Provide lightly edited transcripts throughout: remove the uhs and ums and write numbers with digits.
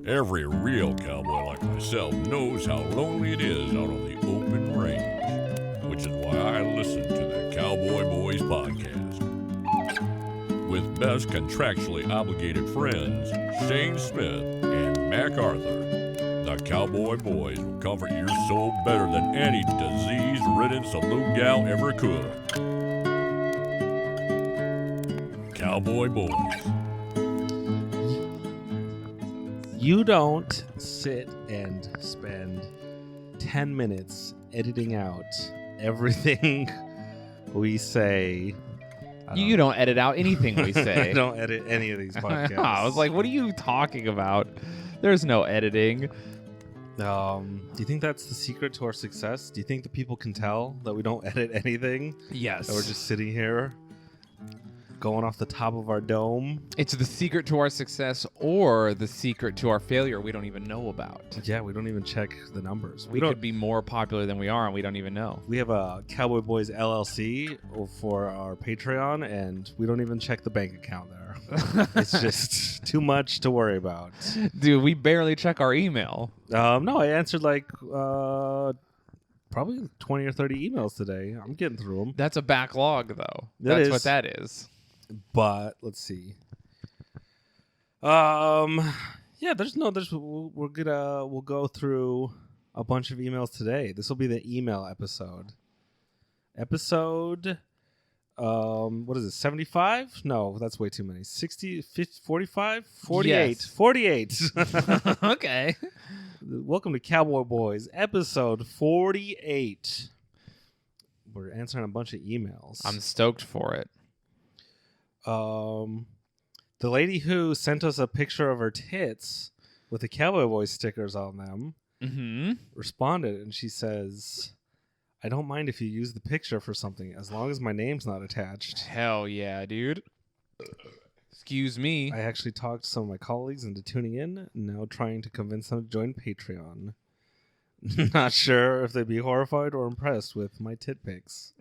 Every real cowboy like myself knows how lonely it is out on the open range, which is why I listen to the Cowboy Boys podcast. With best contractually obligated friends, Shayne Smith and Mac Arthur, the Cowboy Boys will comfort your soul better than any disease-ridden saloon gal ever could. Cowboy Boys. You don't sit and spend 10 minutes editing out everything we say. You don't edit out anything we say. I don't edit any of these podcasts. I was like, what are you talking about? There's no editing. Do you think that's the secret to our success? Do you think the people can tell that we don't edit anything? Yes. That we're just sitting here going off the top of our dome? It's the secret to our success or the secret to our failure we don't even know about. Yeah, we don't even check the numbers. We could be more popular than we are and we don't even know. We have a Cowboy Boys LLC for our Patreon, and we don't even check the bank account there. It's just too much to worry about. Dude, we barely check our email. No, I answered like probably 20 or 30 emails today. I'm getting through them. That's a backlog, though. That That's is. what that is. But let's see. Yeah, we'll go through a bunch of emails today. This will be the email episode. What is it, 75? No, that's way too many. 60, 50, 45? 48. Yes. 48. Okay. Welcome to Cowboy Boys, episode 48. We're answering a bunch of emails. I'm stoked for it. The lady who sent us a picture of her tits with the Cowboy Boys stickers on them responded, and she says, I don't mind if you use the picture for something as long as my name's not attached. Hell yeah, dude. Excuse me. I actually talked some of my colleagues into tuning in, now trying to convince them to join Patreon. Not sure if they'd be horrified or impressed with my tit pics.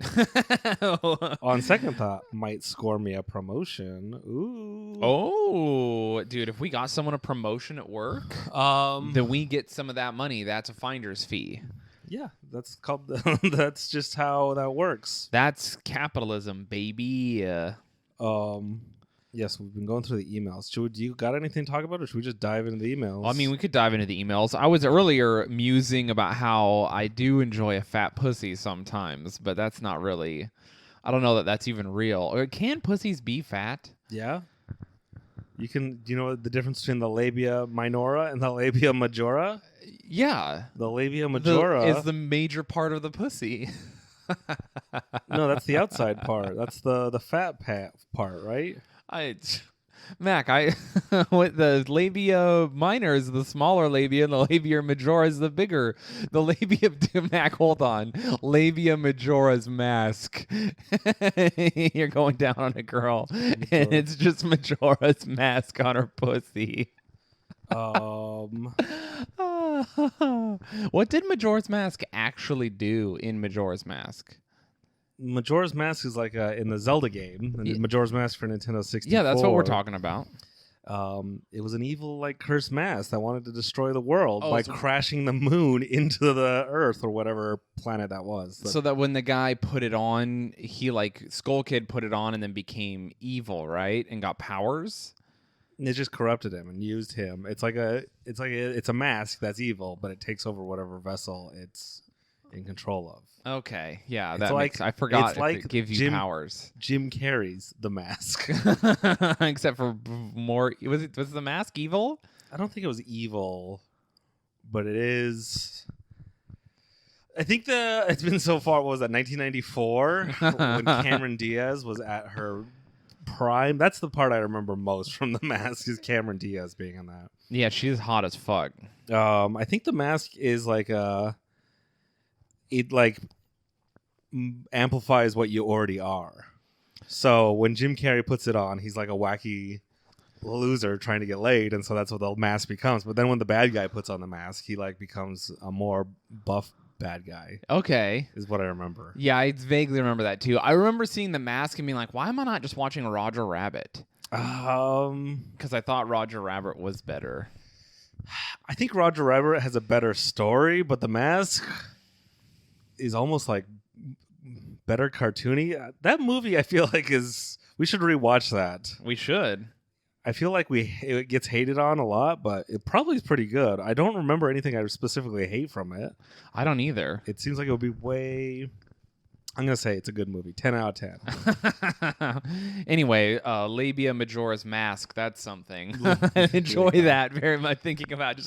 On second thought, might score me a promotion. Ooh. Oh, dude, if we got someone a promotion at work, then we get some of that money. That's a finder's fee. Yeah, that's called. That's just how that works. That's capitalism, baby. Yes, we've been going through the emails. Do you got anything to talk about, or should we just dive into the emails? Well, I mean, we could dive into the emails. I was earlier musing about how I do enjoy a fat pussy sometimes, but that's not really. I don't know that that's even real. Or can pussies be fat? Yeah. You can. Do you know the difference between the labia minora and the labia majora? Yeah. The labia majora is the major part of the pussy. No, that's the outside part. That's the fat part, right? Mac, with the labia minor is the smaller labia, and the labia majora is the bigger. The labia, Mac, hold on. Labia majora's mask. You're going down on a girl, and it's just majora's mask on her pussy. What did Majora's Mask actually do in Majora's Mask? Majora's Mask is like in the Zelda game. Majora's Mask for Nintendo 64. Yeah, that's what we're talking about. It was an evil, like, cursed mask that wanted to destroy the world by crashing the moon into the Earth or whatever planet that was. So that when the guy put it on, he, like, Skull Kid put it on and then became evil, right? And got powers? It just corrupted him and used him. It's a mask that's evil, but it takes over whatever vessel it's in control of. Okay, yeah, It's that like- makes. I forgot it's like it gives you powers, Jim Carrey's The Mask. except for more. Was the mask evil? I don't think it was evil, but it is. I think it's been so far. What was that? 1994 when Cameron Diaz was at her prime. That's the part I remember most from The Mask, is Cameron Diaz being in that. Yeah, she's hot as fuck. I think The Mask is like it like amplifies what you already are. So when Jim Carrey puts it on, he's like a wacky loser trying to get laid, and so that's what the mask becomes. But then when the bad guy puts on the mask, he like becomes a more buff bad guy. Okay. Is what I remember. Yeah, I vaguely remember that too. I remember seeing The Mask and being like, why am I not just watching Roger Rabbit? Because I thought Roger Rabbit was better. I think Roger Rabbit has a better story, but The Mask is almost like better cartoony. That movie, I feel like we should rewatch that. We should. I feel like it gets hated on a lot, but it probably is pretty good. I don't remember anything I specifically hate from it. I don't either. It seems like it would be way... I'm going to say it's a good movie. 10 out of 10. Anyway, labia majora's mask, that's something. I enjoy that very much, thinking about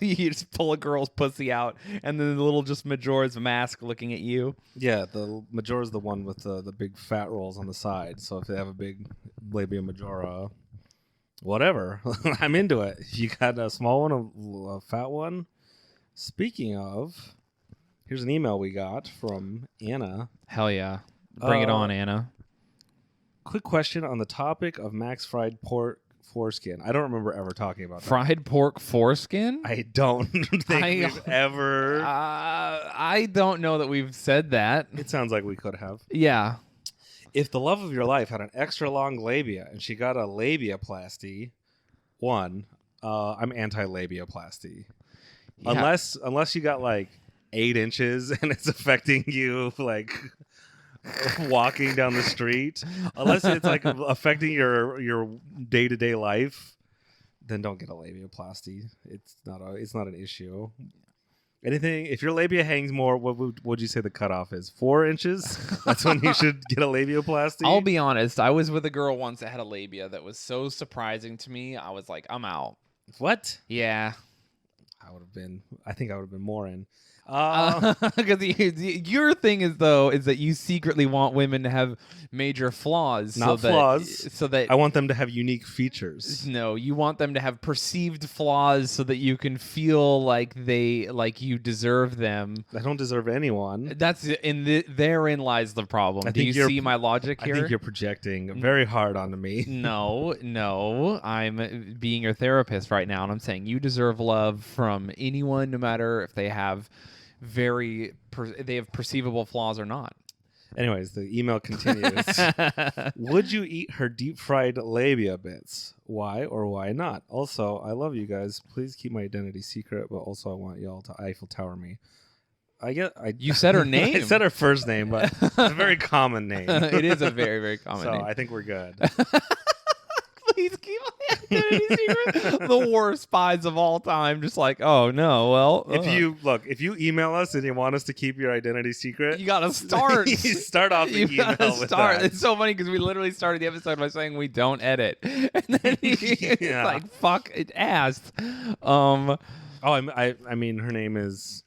you just pull a girl's pussy out and then the little just majora's mask looking at you. Yeah, the Majora's the one with the big fat rolls on the side. So if they have a big labia majora, whatever, I'm into it. If you got a small one, a fat one. Speaking of... Here's an email we got from Anna. Hell yeah. Bring it on, Anna. Quick question on the topic of Mac's fried pork foreskin. I don't remember ever talking about that. Fried pork foreskin? I don't think we've ever... I don't know that we've said that. It sounds like we could have. Yeah. If the love of your life had an extra long labia and she got a labiaplasty, I'm anti-labiaplasty. Yeah. Unless you got like 8 inches and it's affecting you like walking down the street, unless it's like affecting your day-to-day life, then don't get a labiaplasty. It's not an issue. Anything, if your labia hangs more, what would you say the cutoff is? 4 inches? That's when you should get a labiaplasty? I'll be honest. I was with a girl once that had a labia that was so surprising to me. I was like, I'm out. What? Yeah. I think I would have been more in. Because your thing is that you secretly want women to have major flaws. Not flaws. So that I want them to have unique features. No, you want them to have perceived flaws so that you can feel like you deserve them. I don't deserve anyone. That's therein lies the problem. Do you see my logic here? I think you're projecting very hard onto me. No. I'm being your therapist right now, and I'm saying you deserve love from anyone, no matter if they have perceivable flaws or not. Anyways, the email continues. Would you eat her deep fried labia bits? Why or why not? Also, I love you guys. Please keep my identity secret, but also I want y'all to Eiffel Tower me. You said her name. I said her first name, but it's a very common name. It is a very, very common name. So I think we're good. Please keep my identity secret. The worst spies of all time. Just like, oh no, well. If you email us and you want us to keep your identity secret, you gotta start. You start off the email with that. It's so funny because we literally started the episode by saying we don't edit, and then it's like, fuck, it asked. I mean, her name is.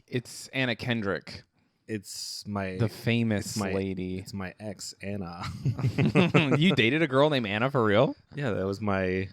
It's Anna Kendrick. It's the famous lady. It's my ex, Anna. You dated a girl named Anna for real? Yeah, that was my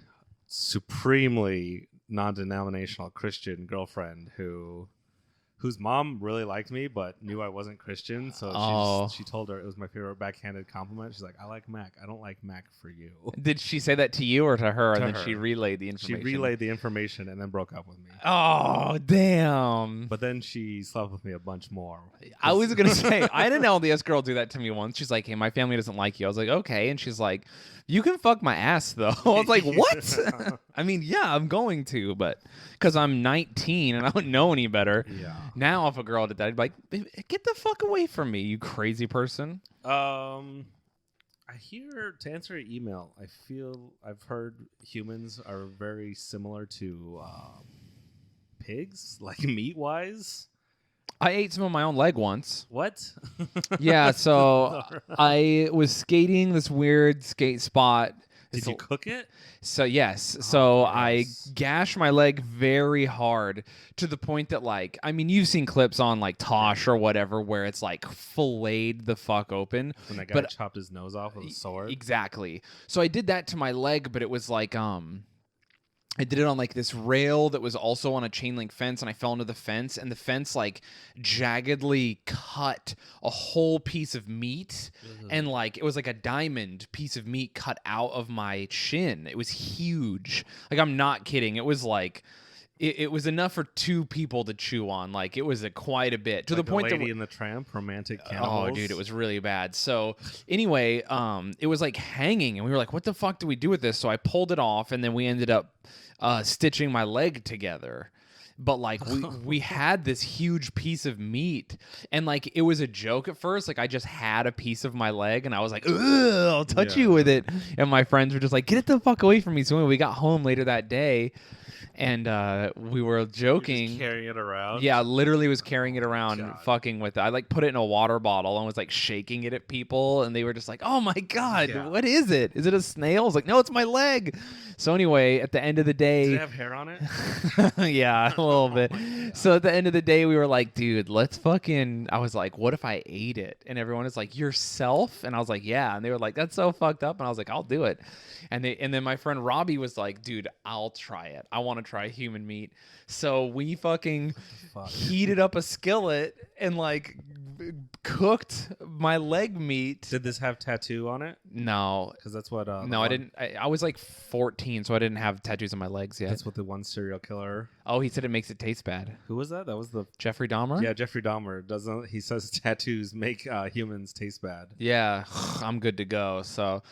supremely non-denominational Christian girlfriend whose mom really liked me but knew I wasn't Christian, so she told her it was my favorite backhanded compliment. She's like, I like Mac. I don't like Mac for you. Did she say that to you or to her? And then she relayed the information? She relayed the information and then broke up with me. Oh, damn. But then she slept with me a bunch more. I was going to say, I had an LDS girl do that to me once. She's like, hey, my family doesn't like you. I was like, okay. And she's like, you can fuck my ass, though. I was like, what? I mean, yeah, I'm going to, but because I'm 19 and I don't know any better. Yeah. Now, if a girl did that, I'd be like, get the fuck away from me, you crazy person. I hear, to answer your email, I've heard humans are very similar to pigs, like meat-wise. I ate some of my own leg once. What? Yeah, so I was skating this weird skate spot. Did you cook it? So yes. I gashed my leg very hard to the point that, like, I mean, you've seen clips on like Tosh or whatever where it's like filleted the fuck open. When that guy chopped his nose off with a sword. Exactly. So I did that to my leg, but it was like I did it on like this rail that was also on a chain link fence, and I fell into the fence, and the fence like jaggedly cut a whole piece of meat, and like it was like a diamond piece of meat cut out of my shin. It was huge. Like, I'm not kidding. It was like it was enough for 2 people to chew on. Like, it was quite a bit to like the point Lady that and the Tramp, romantic cannibals. Oh, dude, it was really bad. So anyway, it was like hanging, and we were like, "What the fuck do we do with this?" So I pulled it off, and then we ended up stitching my leg together. But like we had this huge piece of meat, and like it was a joke at first. Like I just had a piece of my leg, and I was like, "Ugh, I'll touch you with it." And my friends were just like, "Get it the fuck away from me!" So when we got home later that day, and we were joking, Just carrying it around. yeah, literally was carrying it around, God. fucking with it. I like put it in a water bottle and was like shaking it at people, and they were just like, "Oh my god, Yeah. what is it? Is it a snail?" I was like, "No, it's my leg." So anyway, at the end of the day, Did it have hair on it? yeah, a little bit. my God. So at the end of the day, we were like, dude, let's fucking. I was like, what if I ate it? And everyone was like, yourself? And I was like, yeah. And they were like, that's so fucked up. And I was like, I'll do it. And then my friend Robbie was like, dude, I'll try it. I want to try human meat. So we fucking Fuck. heated up a skillet and like cooked my leg meat. Did this have tattoo on it? No. Because that's what. No, I didn't. I was like 14, so I didn't have tattoos on my legs yet. That's what the one serial killer. Oh, he said it makes it taste bad. Who was that? That was the. Jeffrey Dahmer? Yeah, Jeffrey Dahmer doesn't. He says tattoos make humans taste bad. Yeah, I'm good to go. So,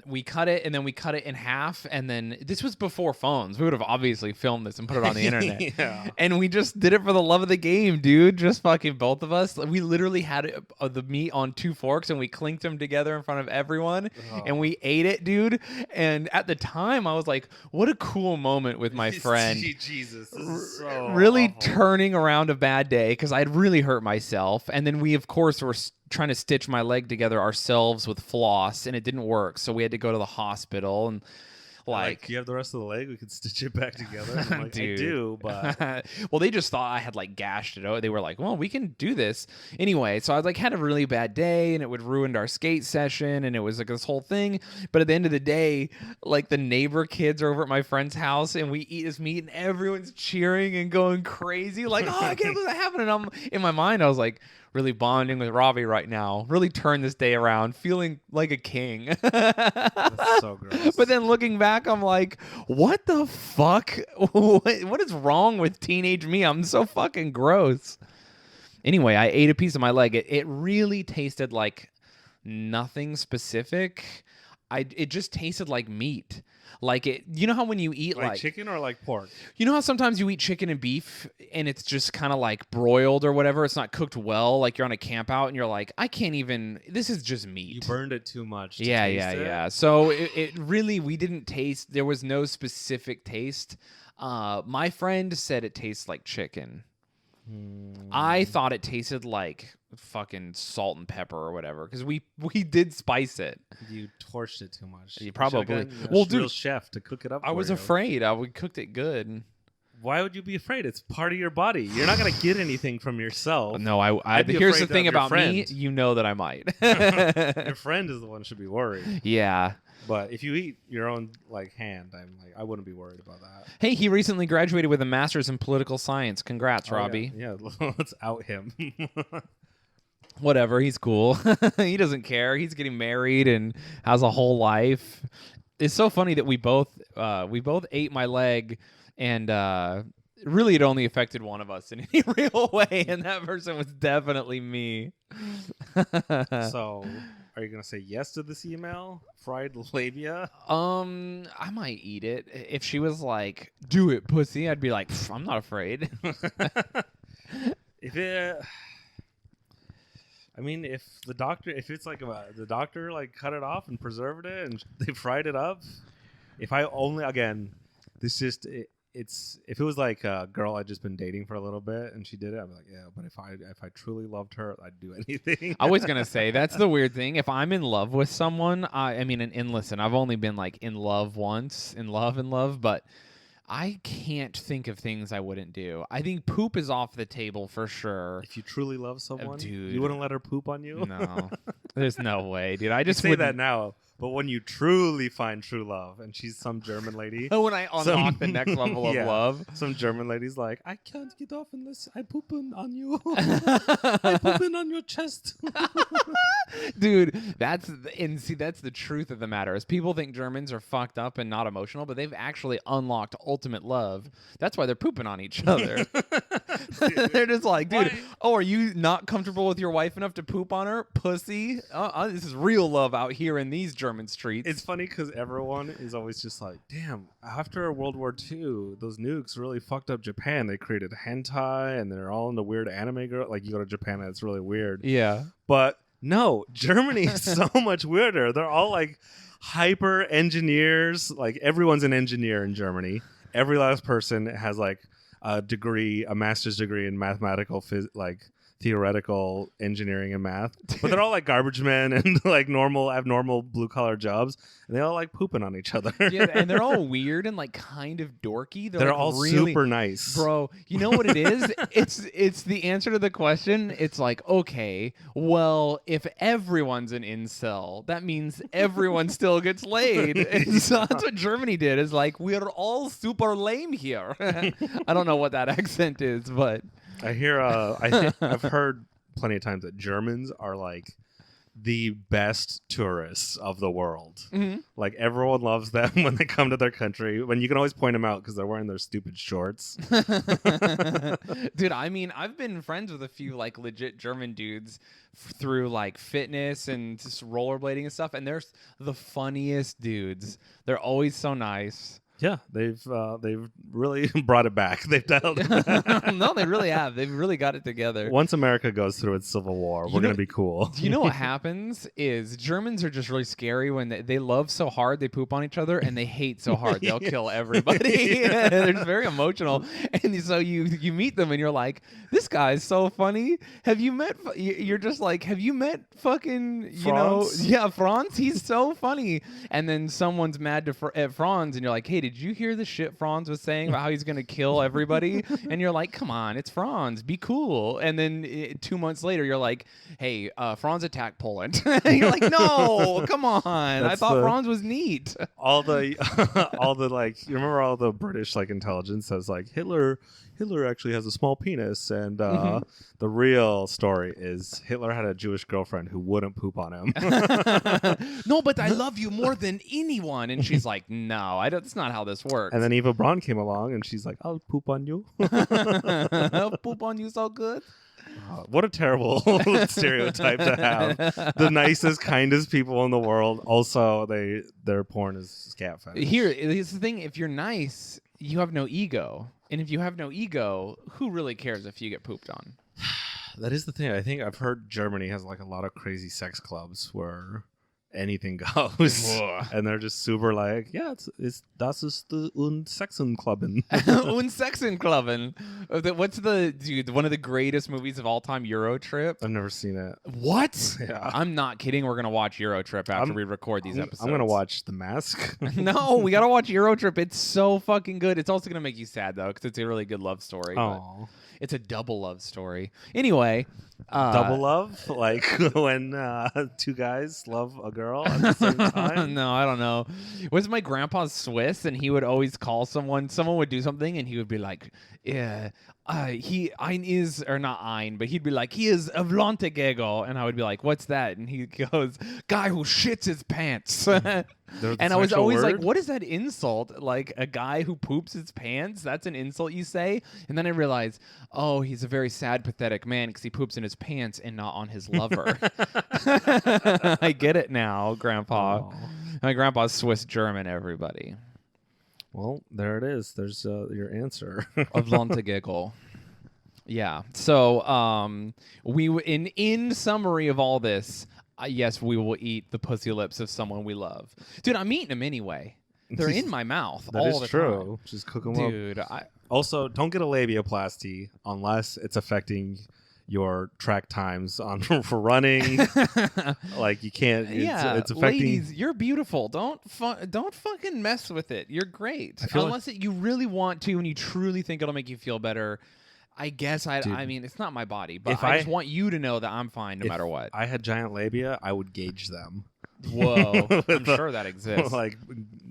we cut it, and then we cut it in half, and then this was before phones. We would have obviously filmed this and put it on the internet. Yeah. And we just did it for the love of the game, dude. Just fucking both of us. We literally had the meat on 2 forks, and we clinked them together in front of everyone, and we ate it, dude. And at the time, I was like, "What a cool moment with my friend." Jesus, this is so Really awful. turning around a bad day because I'd really hurt myself. And then we, of course, were trying to stitch my leg together ourselves with floss, and it didn't work. So we had to go to the hospital and do you have the rest of the leg? We could stitch it back together. And I'm like, Dude. I do, but well, they just thought I had like gashed it out. They were like, well, we can do this anyway. So I like had a really bad day, and it would ruined our skate session, and it was like this whole thing. But at the end of the day, like the neighbor kids are over at my friend's house, and we eat this meat, and everyone's cheering and going crazy, like, oh, I can't believe that happened. And I'm in my mind, I was like, really bonding with Robbie right now. Really turned this day around, feeling like a king. that's so gross. But then looking back, I'm like, what the fuck? What is wrong with teenage me? I'm so fucking gross. Anyway, I ate a piece of my leg. It really tasted like nothing specific. It just tasted like meat. Like it, you know how when you eat like chicken or like pork? you know how sometimes you eat chicken and beef and it's just kind of like broiled or whatever. It's not cooked well. Like you're on a camp out and you're like, I can't even. This is just meat. You burned it too much. To Yeah, taste yeah, it. yeah. So it really, we didn't taste. There was no specific taste. My friend said it tastes like chicken. I thought it tasted like fucking salt and pepper or whatever because we did spice it. You torched it too much. You should've probably- gotten a well, real dude, chef to cook it up. I for was you. afraid. We cooked it good. Why would you be afraid? It's part of your body. You're not gonna get anything from yourself. No, I'd be here's the afraid thing of your about me. friend. You know that I might. Your friend is the one who should be worried. Yeah. But if you eat your own like hand, I wouldn't be worried about that. Hey, he recently graduated with a master's in political science. Congrats, Oh, Robbie. Yeah, let's out him. Whatever, he's cool. He doesn't care. He's getting married and has a whole life. It's so funny that we both ate my leg, and really it only affected one of us in any real way, and that person was definitely me. So, are you gonna say yes to this email? Fried labia? I might eat it. If she was like, "Do it, pussy," I'd be like, "I'm not afraid." If it's like the doctor like cut it off and preserved it and they fried it up. If I only if it was like a girl I'd just been dating for a little bit and she did it, I'd be like, yeah. But if I truly loved her, I'd do anything. I was gonna say that's the weird thing. If I'm in love with someone, and listen, I've only been like in love once, in love, but I can't think of things I wouldn't do. I think poop is off the table for sure. If you truly love someone, dude. you wouldn't let her poop on you. No, there's no way, dude. I You just say wouldn't- that now, but when you truly find true love, and she's some German lady, when I unlock the next level of Yeah. love. some German lady's like, I can't get off unless I poopen on you. I poopen on your chest. Dude, that's the truth of the matter. Is people think Germans are fucked up and not emotional, but they've actually unlocked ultimate love. That's why they're pooping on each other. They're just like, dude, Why- oh, are you not comfortable with your wife enough to poop on her? Pussy. This is real love out here in these German streets. It's funny because everyone is always just like, damn, after World War II, those nukes really fucked up Japan. They created hentai and they're all into weird anime girl. Like, you go to Japan and it's really weird. yeah. But no, Germany is so much weirder. They're all like hyper engineers. Like, everyone's an engineer in Germany. Every last person has like a master's degree in mathematical theoretical engineering and math, but they're all like garbage men and like abnormal blue collar jobs, and they all like pooping on each other. Yeah, and they're all weird and like kind of dorky. They're like, all really, super nice, bro. You know what it is? it's the answer to the question. It's like, okay, well, if everyone's an incel, that means everyone still gets laid. And so that's what Germany did. Is like, we're all super lame here. I don't know what that accent is, but I hear. I've heard plenty of times that Germans are like the best tourists of the world. Mhm. Like, everyone loves them when they come to their country. When you can always point them out because they're wearing their stupid shorts. Dude, I mean, I've been friends with a few like legit German dudes through like fitness and just rollerblading and stuff, and they're the funniest dudes. They're always so nice. Yeah, they've really brought it back. They've dialed it back. No, they really have. They've really got it together. Once America goes through its civil war, we're know- gonna be cool. Do you know what happens is Germans are just really scary when they love so hard they poop on each other, and they hate so hard they'll kill everybody. They're just very emotional, and so you meet them and you're like, this guy's so funny. Have you met? You're just like, have you met fucking Franz? Franz? He's so funny. And then someone's mad at Franz, and you're like, hey, did you hear the shit Franz was saying about how he's gonna kill everybody? And you're like, come on, it's Franz, be cool. And then 2 months later, you're like, hey, Franz attacked Poland. And you're like, no, come on. I thought Franz was neat. all the like, you remember all the British like intelligence says like Hitler actually has a small penis, and the real story is Hitler had a Jewish girlfriend who wouldn't poop on him. No, but I love you more than anyone. And she's like, no, that's not how this works. And then Eva Braun came along and she's like, I'll poop on you. Poop on you so good. What a terrible stereotype to have. The nicest, kindest people in the world. Also, their porn is scat fetish. Here's the thing. If you're nice, you have no ego. And if you have no ego, who really cares if you get pooped on? That is the thing. I think I've heard Germany has like a lot of crazy sex clubs where anything goes. And they're just super like, yeah, das ist un Sexenklubben. Un Sexenklubben. What's one of the greatest movies of all time, Euro Trip? I've never seen it. What? Yeah. I'm not kidding. We're gonna watch Euro Trip after we record these episodes. I'm gonna watch The Mask. No, we gotta watch Euro Trip. It's so fucking good. It's also gonna make you sad though, because it's a really good love story. But Oh, it's a double love story. Anyway, double love, like when two guys love a girl at the same time. No, I don't know. Was my grandpa Swiss, and he would always call someone would do something, and he would be like, yeah, ein is, or not ein, but he'd be like, he is a Vlantegego, and I would be like, what's that? And he goes, guy who shits his pants. And I was always like, what is that insult? Like, a guy who poops his pants? That's an insult you say? And then I realized, oh, he's a very sad, pathetic man because he poops in his pants and not on his lover. I get it now, Grandpa. Oh. My grandpa's Swiss German, everybody. Well, there it is. There's your answer. Of Lontegiggle. Yeah. So, in summary of all this, yes, we will eat the pussy lips of someone we love. Dude, I'm eating them anyway. They're in my mouth That all is the true. Just cook them up. Dude, Also, don't get a labiaplasty unless it's affecting your track times on for running. Like, you can't. It's affecting. ladies, you're beautiful. Don't fucking mess with it. You're great. Unless you really want to and you truly think it'll make you feel better. I guess I mean, it's not my body, but I just want you to know that I'm fine no matter what. I had giant labia, I would gauge them. Whoa, I'm sure that exists. Like,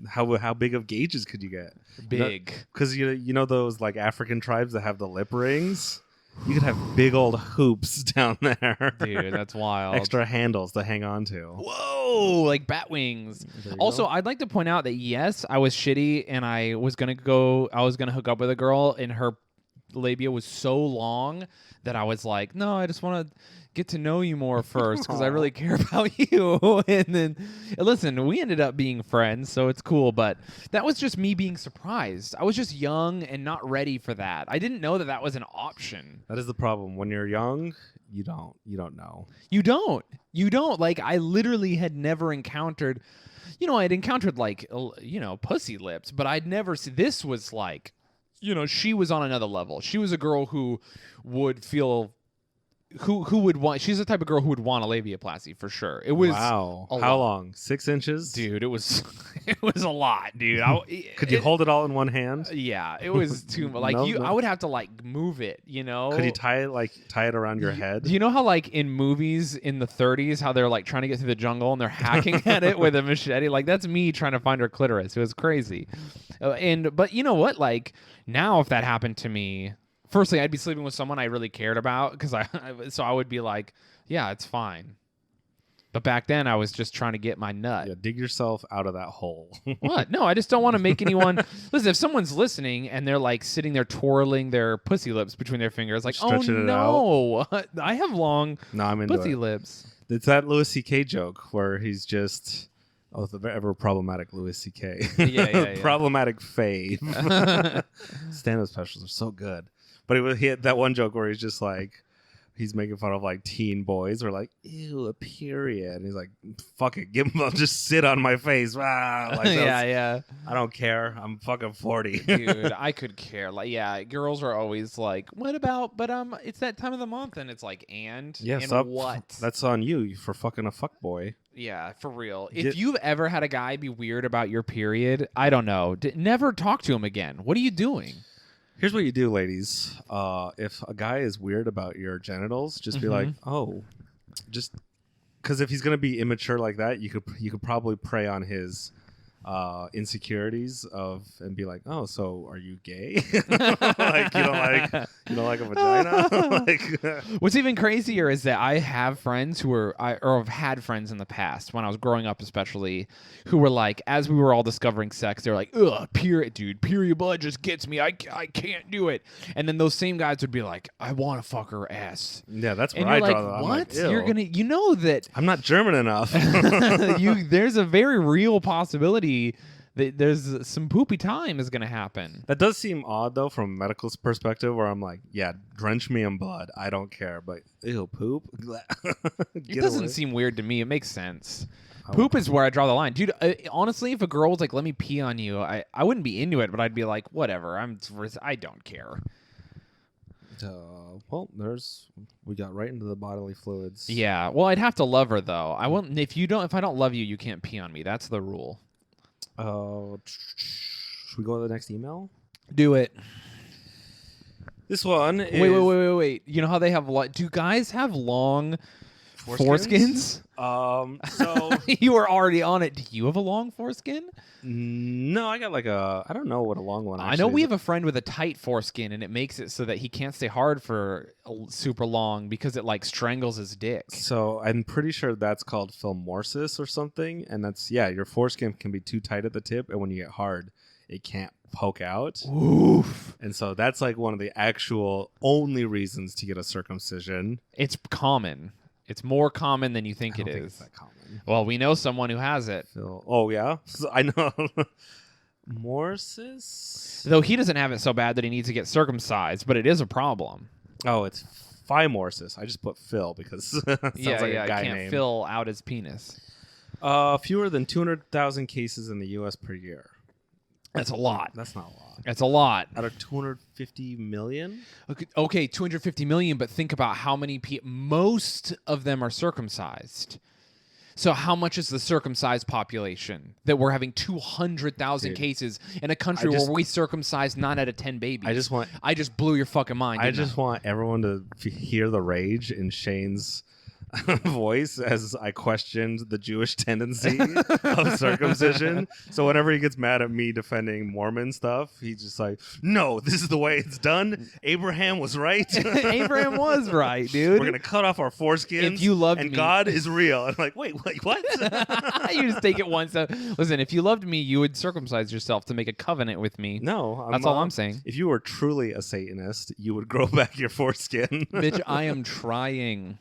how big of gauges could you get? Big. Because you know those like African tribes that have the lip rings. You could have big old hoops down there. Dude, that's wild. Extra handles to hang on to. Whoa, like bat wings. Also, I'd like to point out that yes, I was shitty and I was gonna hook up with a girl and her labia was so long that I was like, no, I just want to get to know you more first because I really care about you. And then, listen, we ended up being friends, so it's cool. But that was just me being surprised. I was just young and not ready for that. I didn't know that that was an option. That is the problem. When you're young, you don't know. You don't. Like, I literally had never encountered, I'd encountered like, pussy lips, but I'd never seen, this was like, she was on another level. She was a girl who would feel, who would want, she's the type of girl who would want a labiaplasty for sure. It was wow. How long? 6 inches? Dude, it was a lot, dude. Could you hold it all in one hand? Yeah, it was too much. Like I would have to like move it, Could you tie it around your head? Do you know how like in movies in the 30s how they're like trying to get through the jungle and they're hacking at it with a machete? Like that's me trying to find her clitoris. It was crazy. But you know what? Like now if that happened to me, firstly I'd be sleeping with someone I really cared about because so I would be like, yeah, it's fine. But back then, I was just trying to get my nut. Yeah, dig yourself out of that hole. What? No, I just don't want to make anyone... Listen, if someone's listening and they're like sitting there twirling their pussy lips between their fingers, like, stretching it no, I have long pussy lips. It's that Louis C.K. joke where he's just... Oh, the ever problematic Louis C.K. Yeah. Problematic fave. Stand-up specials are so good. But he had that one joke where he's just like... He's making fun of like teen boys or like, ew, a period. And he's like, fuck it, I'll just sit on my face. Like yeah. I don't care. I'm fucking 40. Dude, I could care. Like, yeah, girls are always like, what about, but it's that time of the month. And it's like, and what? That's on you for fucking a fuck boy. Yeah, for real. If you've ever had a guy be weird about your period, I don't know. Never talk to him again. What are you doing? Here's what you do, ladies. If a guy is weird about your genitals, just be like, oh, just because if he's gonna be immature like that, you could probably prey on his insecurities and be like, oh, so are you gay? Like you don't like a vagina? What's even crazier is that I have friends or have had friends in the past when I was growing up, especially, who were like, as we were all discovering sex, they're like, ugh, period blood just gets me. I can't do it. And then those same guys would be like, I want to fuck her ass. Yeah, that's where I draw like, the line. what? Like, You're gonna, that I'm not German enough. There's a very real possibility that there's some poopy time is going to happen. That does seem odd, though, from a medical perspective, where I'm like, yeah, drench me in blood. I don't care. But, ew, poop? It doesn't seem weird to me. It makes sense. Poop is where I draw the line. Dude, honestly, if a girl was like, let me pee on you, I wouldn't be into it, but I'd be like, whatever. I don't care. Well, we got right into the bodily fluids. Yeah. Well, I'd have to love her, though. I won't. If I don't love you, you can't pee on me. That's the rule. Should we go to the next email? Do it. This one is... Wait. You know how they have... Do guys have long foreskins? So... You were already on it. Do you have a long foreskin? No, I got like I don't know what a long one I know we have a friend with a tight foreskin, and it makes it so that he can't stay hard for super long because it like strangles his dick. So I'm pretty sure that's called philmorsis or something, and that's, your foreskin can be too tight at the tip, and when you get hard, it can't poke out. Oof. And so that's like one of the actual only reasons to get a circumcision. It's common. It's more common than you think it is. It's that common. Well, we know someone who has it. Oh, yeah? So I know. Morsis? Though he doesn't have it so bad that he needs to get circumcised, but it is a problem. Oh, it's phimorsis. I just put Phil because it sounds like a guy can't name. fill out his penis. Fewer than 200,000 cases in the U.S. per year. That's a lot. That's not a lot. That's a lot. Out of 250 million? Okay, 250 million, but think about how many people... Most of them are circumcised. So how much is the circumcised population that we're having 200,000 cases in a country where we circumcise 9 out of 10 babies? I just blew your fucking mind. I just want everyone to hear the rage in Shayne's voice as I questioned the Jewish tendency of circumcision. So whenever he gets mad at me defending Mormon stuff, he's just like, no, this is the way it's done. Abraham was right. Abraham was right, dude. We're going to cut off our foreskins. If you loved and me. God is real. I'm like, wait, what? You just take it one step. Listen, if you loved me, you would circumcise yourself to make a covenant with me. No. That's all I'm saying. If you were truly a Satanist, you would grow back your foreskin. Bitch, I am trying.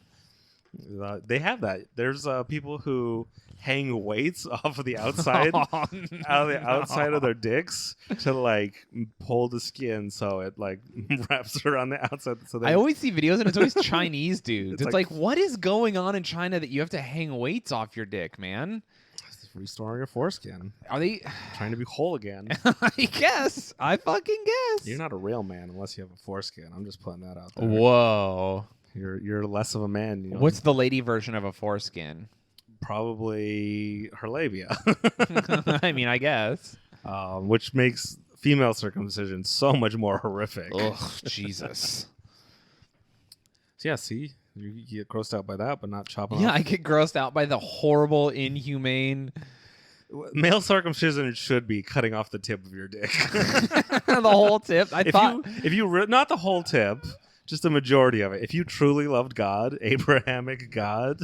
They have that. There's people who hang weights off of the outside, out of the outside of their dicks to like pull the skin so it like wraps around the outside. So I always see videos and it's always Chinese dudes. It's like, like, what is going on in China that you have to hang weights off your dick, man? restoring your foreskin. Are they Trying to be whole again. I guess. I fucking guess. You're not a real man unless you have a foreskin. I'm just putting that out there. Whoa. You're less of a man. You know? What's the lady version of a foreskin? Probably her labia. I mean, I guess. Which makes female circumcision so much more horrific. Ugh, Jesus. So yeah, see, you get grossed out by that, but not chopping Yeah, off. I get grossed out by the horrible, inhumane. Male circumcision should be cutting off the tip of your dick. The whole tip. If you not the whole tip, just a majority of it. If you truly loved God, Abrahamic God,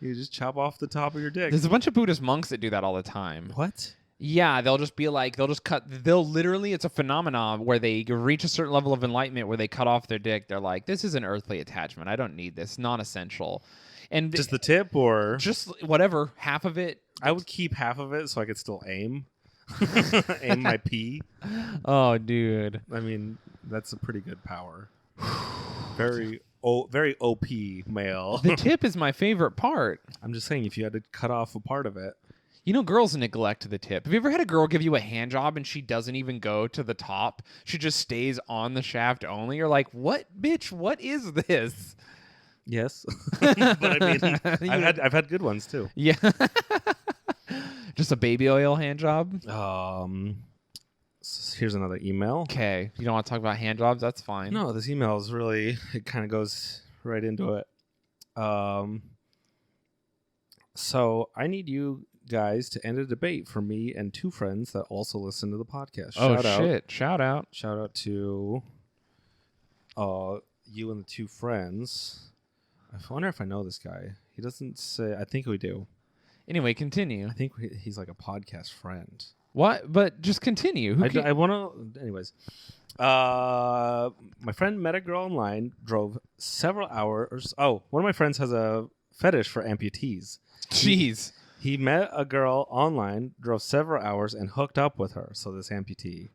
you just chop off the top of your dick. There's a bunch of Buddhist monks that do that all the time. What? Yeah, they'll just be like, they'll literally, it's a phenomenon where they reach a certain level of enlightenment where they cut off their dick. They're like, this is an earthly attachment. I don't need this. Non-essential. And Just the tip, or just whatever, half of it. I would keep half of it so I could still aim. Aim my pee. Oh, dude. I mean, that's a pretty good power. Very OP male. The tip is my favorite part. I'm just saying, if you had to cut off a part of it. You know, girls neglect the tip. Have you ever had a girl give you a hand job and she doesn't even go to the top? She just stays on the shaft only. You're like, what, bitch? What is this? Yes, but I mean, I've had good ones too. Yeah. Just a baby oil hand job? Here's another email. Okay. You don't want to talk about hand jobs? That's fine. No, this email is really, it kind of goes right into it. So I need you guys to end a debate for me and two friends that also listen to the podcast. Shout out. Shout out to you and the two friends. I wonder if I know this guy. He doesn't say. I think we do. Anyway, continue. I think he's like a podcast friend. What? But just continue. I want to. Anyways, my friend met a girl online, drove several hours. Oh, one of my friends has a fetish for amputees. Jeez. He met a girl online, drove several hours, and hooked up with her. So this amputee.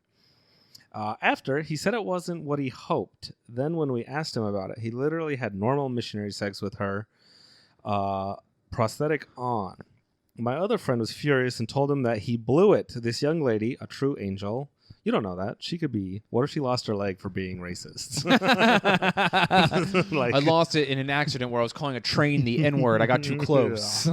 After, he said it wasn't what he hoped. Then when we asked him about it, he literally had normal missionary sex with her, prosthetic on. My other friend was furious and told him that he blew it to this young lady, a true angel. You don't know that. She could be. What if she lost her leg for being racist? I lost it in an accident where I was calling a train the N-word. I got too close.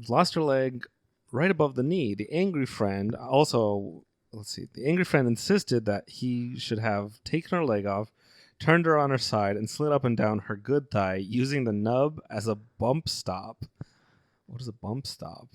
Lost her leg right above the knee. The angry friend also, the angry friend insisted that he should have taken her leg off, turned her on her side, and slid up and down her good thigh using the nub as a bump stop. What is a bump stop?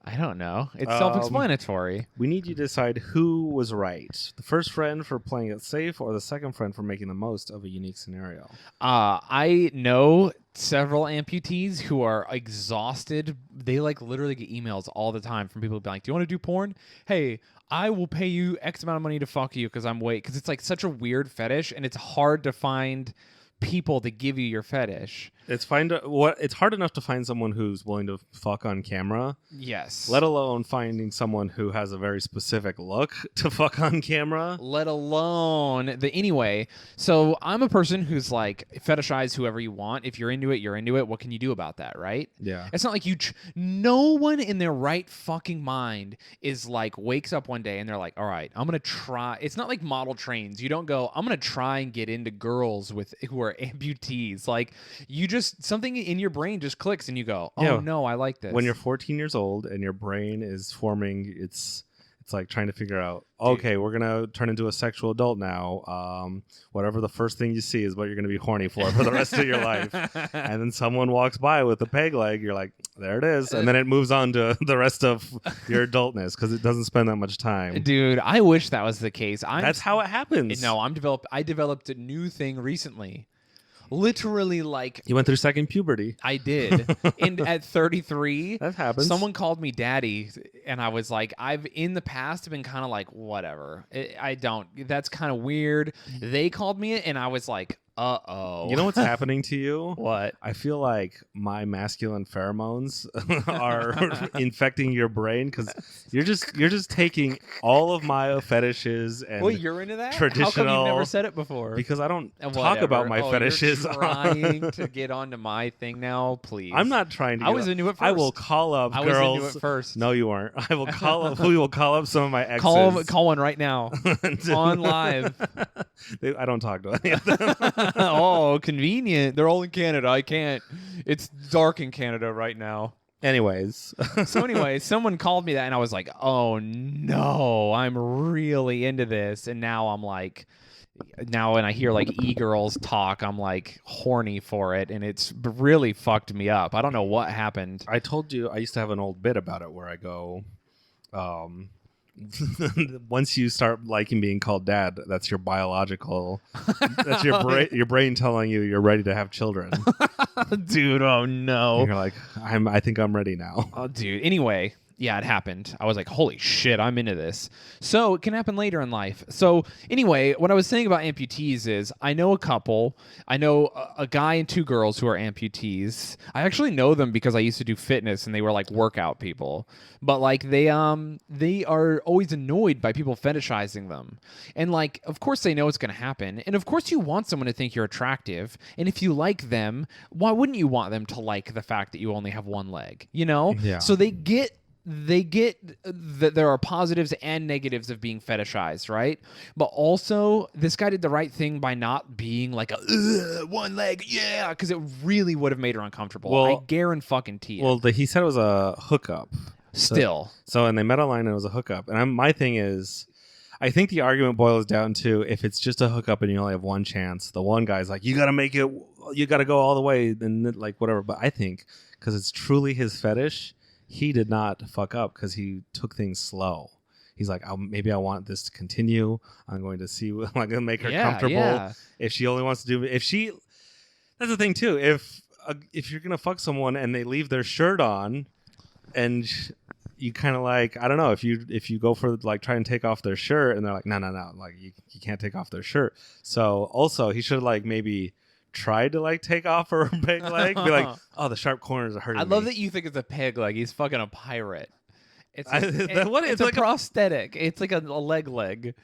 I don't know. It's self-explanatory. We need you to decide who was right. The first friend for playing it safe or the second friend for making the most of a unique scenario. I know several amputees who are exhausted. They literally get emails all the time from people being like, do you want to do porn? Hey, I will pay you X amount of money to fuck you because I'm weight. Because it's such a weird fetish and it's hard to find people to give you your fetish. It's hard enough to find someone who's willing to fuck on camera. Yes. Let alone finding someone who has a very specific look to fuck on camera. Let alone anyway. So I'm a person who's fetishize whoever you want. If you're into it, you're into it. What can you do about that, right? Yeah. It's not like no one in their right fucking mind is wakes up one day and they're like, all right, I'm going to try. It's not like model trains. You don't go, I'm going to try and get into girls who are amputees. Something in your brain just clicks and you go, oh no, I like this. When you're 14 years old and your brain is forming its It's like trying to figure out, okay, we're going to turn into a sexual adult now. Whatever the first thing you see is what you're going to be horny for the rest of your life. And then someone walks by with a peg leg. You're like, there it is. And then it moves on to the rest of your adultness because it doesn't spend that much time. Dude, I wish that was the case. That's how it happens. No, I developed a new thing recently. Literally, like, You went through second puberty. I did. And at 33, That happens. someone called me daddy, and I was like, I've in the past been kind of like, whatever. I don't. That's kind of weird. They called me it, and I was like, uh-oh. You know what's happening to you? What? I feel like my masculine pheromones are infecting your brain because you're just taking all of my fetishes and Wait, you're into that? traditional. How come you've never said it before? Because I don't talk Whatever. about my fetishes. You're trying to get onto my thing now, please. I'm not trying to. I was into it first. I will call up I girls. was into it first. No, you weren't. I will call up. We will call up some of my exes. Call one right now on live. I don't talk to any of them. Oh, convenient. They're all in Canada. I can't. It's dark in Canada right now. Anyways. So anyway, someone called me that, and I was like, oh no, I'm really into this. And now I'm like, now when I hear like e-girls talk, I'm like horny for it, and it's really fucked me up. I don't know what happened. I told you I used to have an old bit about it where I go, once you start liking being called dad, that's your biological, that's your brain telling you you're ready to have children. Dude, oh no. And you're like, I think I'm ready now. Oh, dude. Anyway, yeah, it happened. I was like, holy shit, I'm into this. So it can happen later in life. So anyway, what I was saying about amputees is I know a couple. I know a guy and two girls who are amputees. I actually know them because I used to do fitness and they were like workout people. But like they are always annoyed by people fetishizing them. And like, of course they know it's going to happen. And of course you want someone to think you're attractive. And if you like them, why wouldn't you want them to like the fact that you only have one leg? You know? Yeah. So they get that there are positives and negatives of being fetishized, right? But also, this guy did the right thing by not being like a one leg, yeah, because it really would have made her uncomfortable. Well- I guarantee it. Well, he said it was a hookup. Still, So, and they met online and it was a hookup. And my thing is, I think the argument boils down to if it's just a hookup and you only have one chance, the one guy's like, you got to make it, you got to go all the way and like whatever. But I think because it's truly his fetish, he did not fuck up because he took things slow. He's like, maybe I want this to continue. I'm going to see, I'm going to make her comfortable. Yeah. If she only wants to do, that's the thing too. If you're going to fuck someone and they leave their shirt on and you kind of like, I don't know, if you go for like try and take off their shirt and they're like, no, like you can't take off their shirt. So also he should like maybe tried to like take off her peg leg, be like, oh, the sharp corners are hurting I love me. that you think it's a peg leg. He's fucking a pirate. It's It's a like prosthetic. It's like a leg.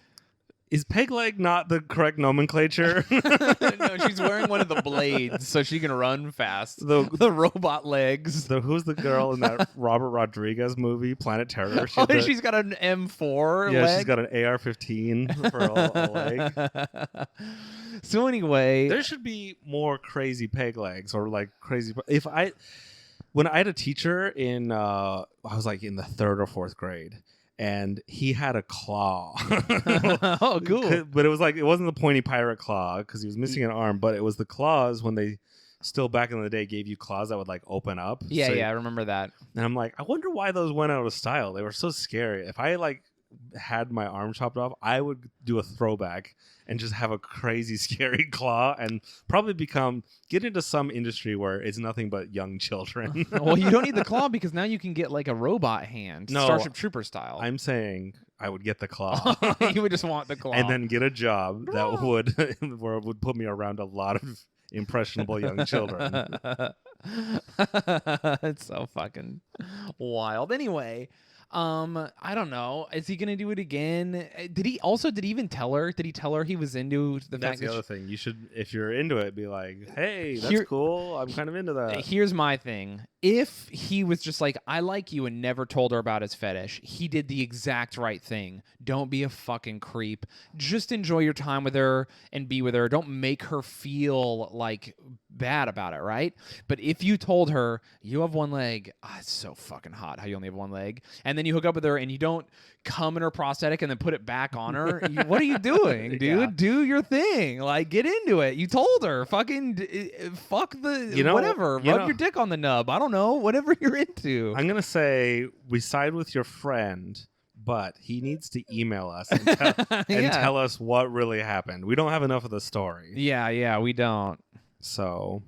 Is peg leg not the correct nomenclature? No, she's wearing one of the blades so she can run fast. The robot legs. Who's the girl in that Robert Rodriguez movie, Planet Terror? She's got an M4 yeah, leg. she's got an AR-15 for a leg. So anyway, There should be more crazy peg legs or like crazy. When I had a teacher in, I was like in the 3rd or 4th grade. And he had a claw. oh, cool. But it was like, it wasn't the pointy pirate claw because he was missing an arm, but it was the claws when they still back in the day gave you claws that would like open up. Yeah, I remember that. And I'm like, I wonder why those went out of style. They were so scary. If I like had my arm chopped off, I would do a throwback and just have a crazy scary claw and probably get into some industry where it's nothing but young children. Well, you don't need the claw because now you can get like a robot hand, No, Starship Trooper style. I'm saying I would get the claw. You would just want the claw. And then get a job that would put me around a lot of impressionable young children. It's so fucking wild. Anyway, I don't know. Is he gonna do it again? Did he even tell her? Did he tell her he was into the That's fact the that other thing. You should, if you're into it, be like, hey, that's Here- cool. I'm kind of into that. Here's my thing. If he was just like, I like you and never told her about his fetish, he did the exact right thing. Don't be a fucking creep. Just enjoy your time with her and be with her. Don't make her feel like bad about it, right? But if you told her you have one leg, it's so fucking hot how you only have one leg, and then you hook up with her and you don't come in her prosthetic and then put it back on her, what are you doing, dude? Yeah. Do your thing. Like, get into it. You told her. Fucking fuck the whatever. Rub your dick on the nub. I don't know. Whatever you're into. I'm gonna say we side with your friend, but he needs to email us and tell us what really happened. We don't have enough of the story. Yeah, we don't. So,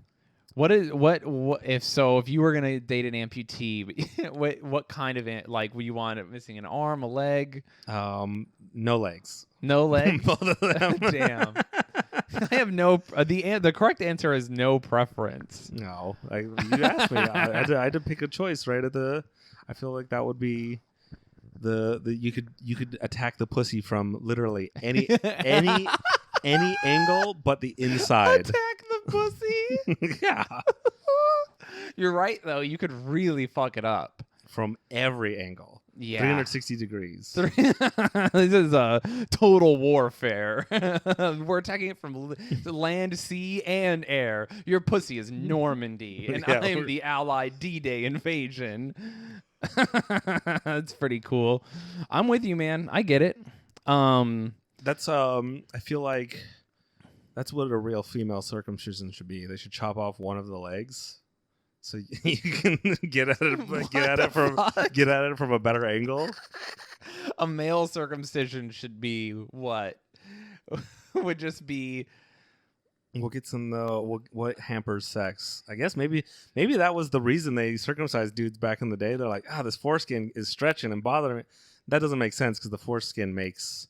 if you were gonna date an amputee, what kind of like would you want it missing an arm, a leg? no legs. No legs. Both of them. Damn. I have no. The correct answer is no preference. No, you asked me. I had to pick a choice right at the. I feel like that would be the you could attack the pussy from literally any angle but the inside. Attack the pussy. Yeah. You're right though. You could really fuck it up From every angle. Yeah. 360 degrees. This is a total warfare. We're attacking it from land, sea, and air. Your pussy is Normandy, and Yeah, I'm the Allied D-Day invasion. That's pretty cool. I'm with you, man. I get it. That's I feel like that's what a real female circumcision should be. They should chop off one of the legs. So you can get at it from a better angle. A male circumcision should be what? Would just be What gets in what hampers sex? I guess maybe that was the reason they circumcised dudes back in the day. They're like, this foreskin is stretching and bothering me. That doesn't make sense because the foreskin makes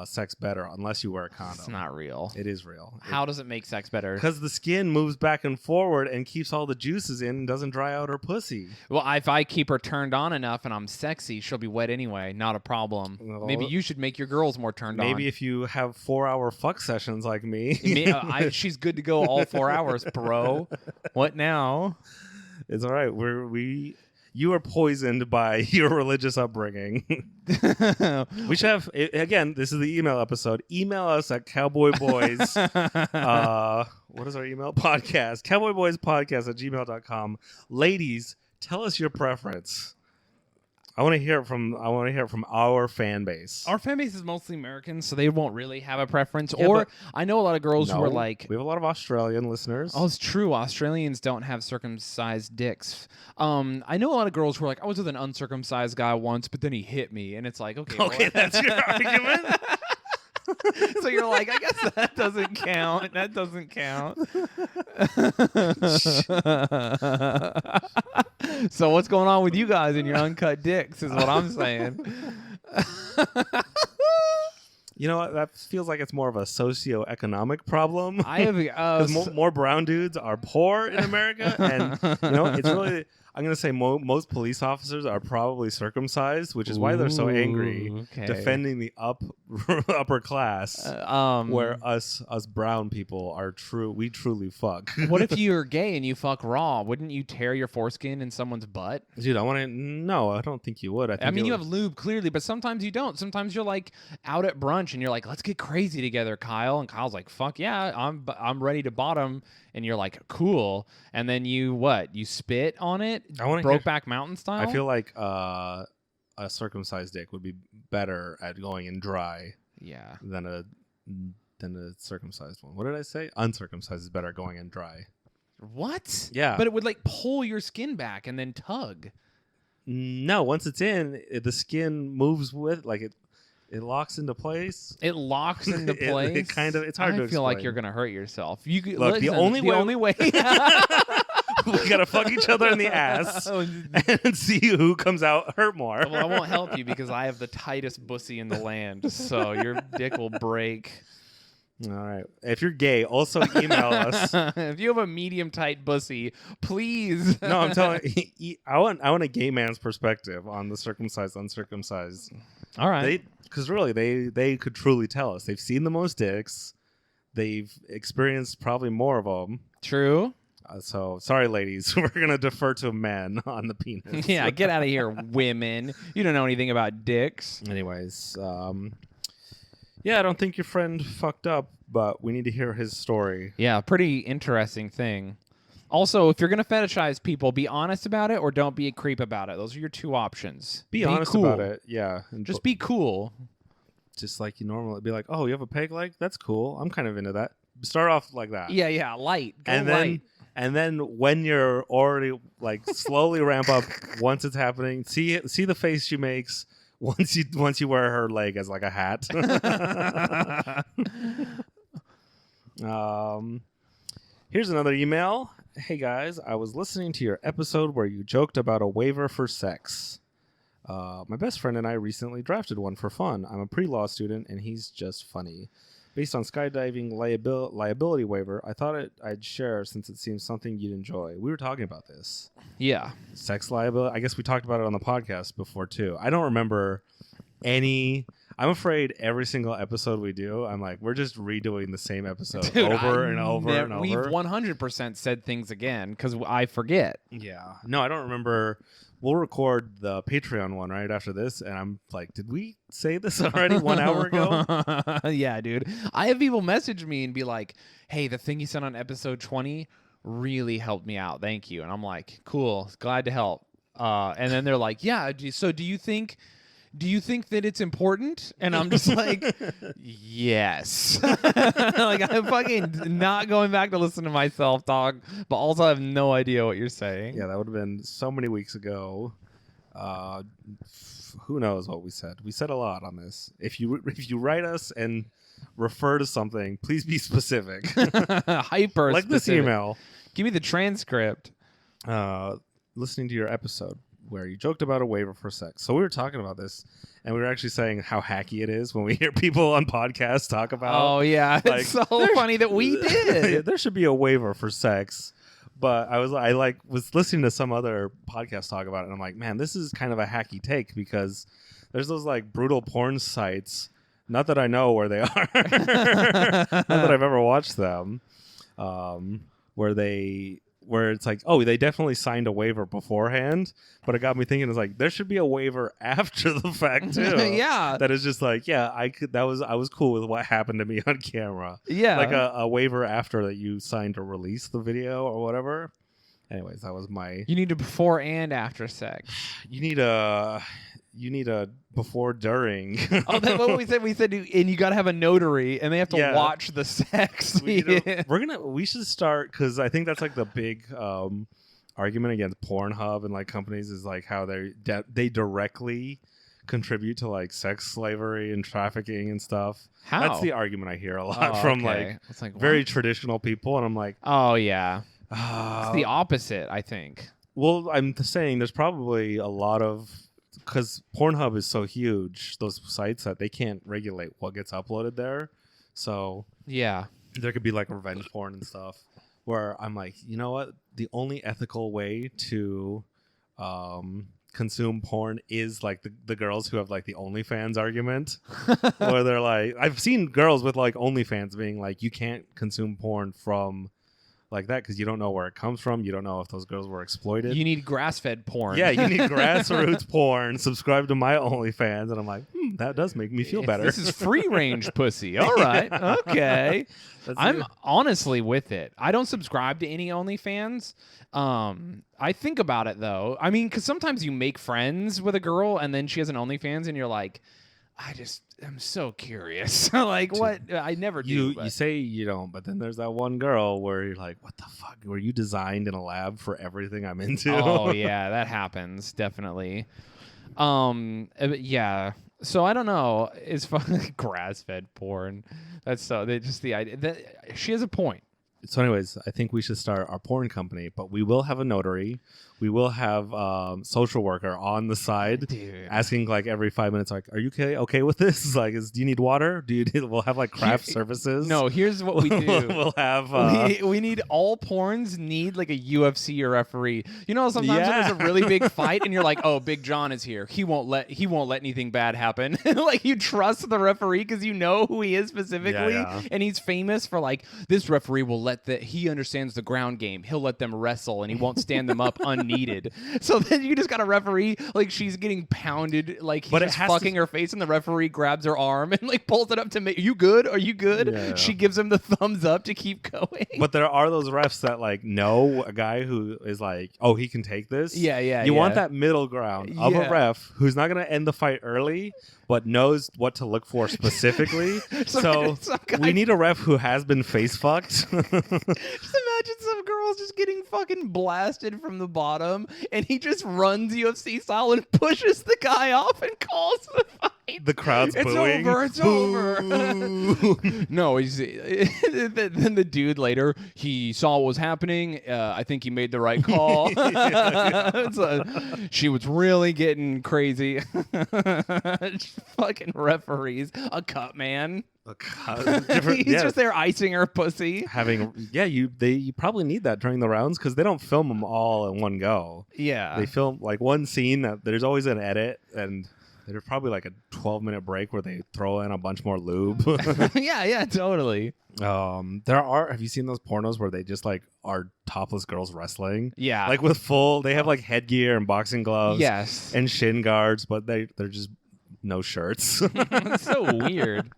sex better unless you wear a condom. It's not real. It is real. How does it make sex better? Because the skin moves back and forward and keeps all the juices in and doesn't dry out her pussy. Well, if I keep her turned on enough and I'm sexy, she'll be wet anyway. Not a problem. Well, Maybe you should make your girls more turned on. Maybe if you have 4-hour fuck sessions like me. She's good to go all 4 hours, bro. What now? It's all right. You are poisoned by your religious upbringing. We should have, again, this is the email episode. Email us at cowboyboys. What is our email? Podcast. Cowboyboyspodcast@gmail.com. Ladies, tell us your preference. I want to hear it from our fan base. Our fan base is mostly American, so they won't really have a preference. Yeah, or I know a lot of girls who are like, we have a lot of Australian listeners. oh, it's true. Australians don't have circumcised dicks. I know a lot of girls who are like, I was with an uncircumcised guy once, but then he hit me, and it's like, okay, That's your argument. So you're like, I guess that doesn't count. That doesn't count. So what's going on with you guys and your uncut dicks is what I'm saying. You know what? That feels like it's more of a socioeconomic problem. I have because more brown dudes are poor in America, and it's really. I'm going to say most police officers are probably circumcised, which is why they're so angry, defending the upper class, where us brown people are we truly fuck. What if you're gay and you fuck raw? Wouldn't you tear your foreskin in someone's butt? Dude, no, I don't think you would. I mean, you have lube, clearly, but sometimes you don't. Sometimes you're like out at brunch and you're like, let's get crazy together, Kyle. And Kyle's like, fuck yeah, I'm ready to bottom. And you're like, cool. And then you spit on it? Brokeback Mountain style? I feel like a circumcised dick would be better at going in dry than a circumcised one. What did I say? Uncircumcised is better at going in dry. What? Yeah. But it would like pull your skin back and then tug. No, once it's in, the skin moves with it locks into place. It locks into place. It's hard to explain. I feel like you're gonna hurt yourself. Look, the only way we gotta fuck each other in the ass and see who comes out hurt more. Well, I won't help you because I have the tightest pussy in the land, so your dick will break. All right. If you're gay, also email us. If you have a medium tight pussy, please. No, I'm telling you, I want a gay man's perspective on the circumcised, uncircumcised. All right. Because really, they could truly tell us. They've seen the most dicks. They've experienced probably more of them. True. So, sorry, ladies. We're going to defer to men on the penis. Yeah, get out of here, women. You don't know anything about dicks. Anyways, Yeah, I don't think your friend fucked up, but we need to hear his story. Yeah, pretty interesting thing. Also, if you're going to fetishize people, be honest about it or don't be a creep about it. Those are your two options. Be honest cool. about it. Yeah. And Just be cool. just like you normally be like, oh, you have a peg leg? That's cool. I'm kind of into that. Start off like that. Yeah, light. Go and light. then when you're already like slowly ramp up once it's happening, see the face she makes once you wear her leg as like a hat. Here's another email. Hey guys, I was listening to your episode where you joked about a waiver for sex. My best friend and I recently drafted one for fun. I'm a pre-law student and he's just funny. Based on skydiving liability waiver, I thought I'd share since it seems something you'd enjoy. We were talking about this. Yeah. Sex liability. I guess we talked about it on the podcast before too. I don't remember any. I'm afraid every single episode we do, I'm like, we're just redoing the same episode over and over and over. We've 100% said things again because I forget. Yeah. No, I don't remember. We'll record the Patreon one right after this, and I'm like, did we say this already 1 hour ago? Yeah, dude. I have people message me and be like, hey, the thing you said on episode 20 really helped me out. Thank you. And I'm like, cool. Glad to help. And then they're like, yeah, so do you think that it's important? And I'm just like, yes. Like, I'm fucking not going back to listen to myself talk, but also I have no idea what you're saying. Yeah, that would have been so many weeks ago. Who knows what we said? We said a lot on this. If you write us and refer to something, please be specific. Hyper like this specific. email. Give me the transcript. Listening to your episode where you joked about a waiver for sex. So we were talking about this, and we were actually saying how hacky it is when we hear people on podcasts talk about. Oh yeah, like, it's so funny that we did. There should be a waiver for sex, but I was listening to some other podcast talk about it, and I'm like, man, this is kind of a hacky take because there's those like brutal porn sites. Not that I know where they are. Not that I've ever watched them. Where it's like, oh, they definitely signed a waiver beforehand, but it got me thinking, it's like there should be a waiver after the fact too. Yeah, that is just like, yeah, I was cool with what happened to me on camera. Yeah, like a waiver after that you signed to release the video or whatever. Anyways, that was my. You need a before and after sex. You need a before during. Oh, that's what we said. We said, and you got to have a notary, and they have to watch the sex. We should start because I think that's like the big argument against Pornhub and like companies is like how they directly contribute to like sex slavery and trafficking and stuff. How? That's the argument I hear a lot from like very traditional people, and I'm like, oh yeah, it's the opposite, I think. Well, I'm saying there's probably a lot of. Because Pornhub is so huge, those sites, that they can't regulate what gets uploaded there. So yeah, there could be like revenge porn and stuff where I'm like, you know what? The only ethical way to consume porn is like the girls who have like the OnlyFans argument where they're like, I've seen girls with like OnlyFans being like, you can't consume porn from like that because you don't know where it comes from. You don't know if those girls were exploited. You need grass-fed porn. Yeah, you need grassroots porn. Subscribe to my OnlyFans, and I'm like, that does make me feel better. This is free-range pussy. All right, okay. I'm honestly with it. I don't subscribe to any OnlyFans. I think about it though. I mean, because sometimes you make friends with a girl, and then she has an OnlyFans, and you're like, I'm so curious. Like, what? I never do. You say you don't, but then there's that one girl where you're like, what the fuck? Were you designed in a lab for everything I'm into? Oh, yeah, that happens. Definitely. Yeah. So I don't know. It's fun. Grass-fed porn. That's so. Just the idea that she has a point. So, anyways, I think we should start our porn company, but we will have a notary. We will have social worker on the side, asking like every 5 minutes, like, "Are you okay with this? Like, do you need water? We'll have like craft services." No, here's what we do. We'll have. We need all porns need like a UFC or referee. You know, sometimes when there's a really big fight, and you're like, "Oh, Big John is here. He won't let anything bad happen." Like you trust the referee because you know who he is specifically, and he's famous for like this referee will let he understands the ground game. He'll let them wrestle and he won't stand them up unneeded. So then you just got a referee, like she's getting pounded, like he's just fucking her face, and the referee grabs her arm and like pulls it up to make, you good? Are you good? Yeah. She gives him the thumbs up to keep going. But there are those refs that like know a guy who is like, oh, he can take this. Yeah. You want that middle ground of a ref who's not going to end the fight early, but knows what to look for specifically. So we need a ref who has been face fucked. Just imagine some girls just getting fucking blasted from the bottom, and he just runs UFC style and pushes the guy off and calls the fight. The crowd's booing. It's over. No, then the dude later, he saw what was happening. I think he made the right call. She was really getting crazy. Fucking referees. A cut man. He's just there icing her pussy. You probably need that during the rounds because they don't film them all in one go. Yeah. They film like one scene that there's always an edit, and there's probably like a 12-minute break where they throw in a bunch more lube. Yeah, totally. Have you seen those pornos where they just like are topless girls wrestling? Yeah. Like they have like headgear and boxing gloves. Yes. And shin guards, but they're just no shirts. It's so weird.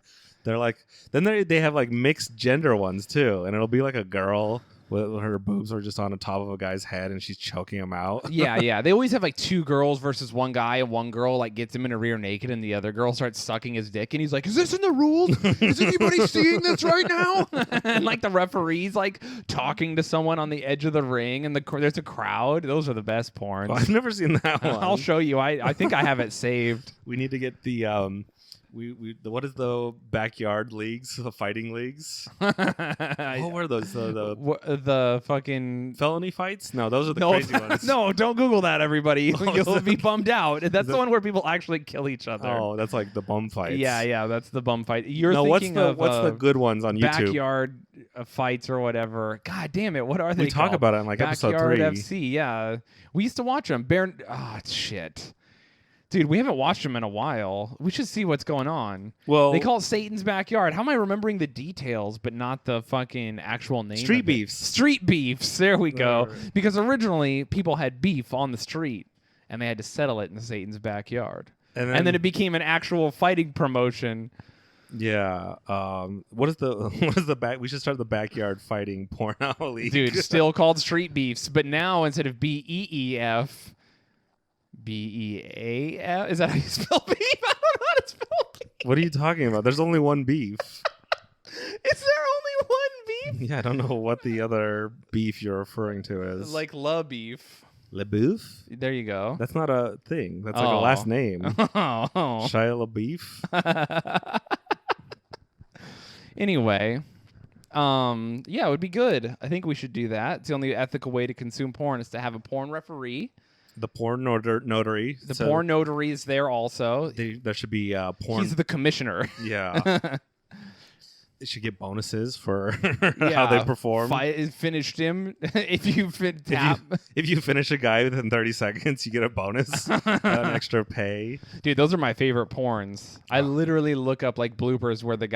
They're like, then they have like mixed gender ones too, and it'll be like a girl with her boobs are just on the top of a guy's head and she's choking him out. Yeah. They always have like two girls versus one guy, and one girl like gets him in a rear naked and the other girl starts sucking his dick, and he's like, is this in the rules? Is anybody seeing this right now? And like the referee's like talking to someone on the edge of the ring, and there's a crowd. Those are the best porns. I've never seen that one. I'll show you. I think I have it saved. We need to get the what is the backyard leagues, the fighting leagues? What were those? The fucking felony fights? No, those are the crazy ones. No, don't Google that, everybody. You'll be bummed out. That's the one where people actually kill each other. Oh, that's like the bum fights. Yeah, that's the bum fight. You're thinking what's the good ones on YouTube? Backyard fights or whatever. God damn it, what are they We talk called? about it in like episode 3. Backyard FC, yeah. We used to watch them. Shit. Dude, we haven't watched them in a while. We should see what's going on. Well, they call it Satan's Backyard. How am I remembering the details but not the fucking actual name? Street beefs. Street beefs. There we go. Right. Because originally people had beef on the street and they had to settle it in Satan's Backyard. And then it became an actual fighting promotion. Yeah. What is the back? We should start the backyard fighting porno league. Dude, still called Street Beefs, but now instead of BEEF, BEAF. Is that how you spell beef? I don't know how to spell beef. What are you talking about? There's only one beef. Is there only one beef? Yeah, I don't know what the other beef you're referring to is. Like La Beef. Le Bouf? There you go. That's not a thing. That's like a last name. Oh. Shia LaBeef. Anyway, yeah, it would be good. I think we should do that. It's the only ethical way to consume porn is to have a porn referee. The porn notary. The porn notary is there also. There should be porn. He's the commissioner. Yeah. They should get bonuses for how they perform. Finished him. If you finish a guy within 30 seconds, you get a bonus, an extra pay. Dude, those are my favorite porns. I literally look up like bloopers where the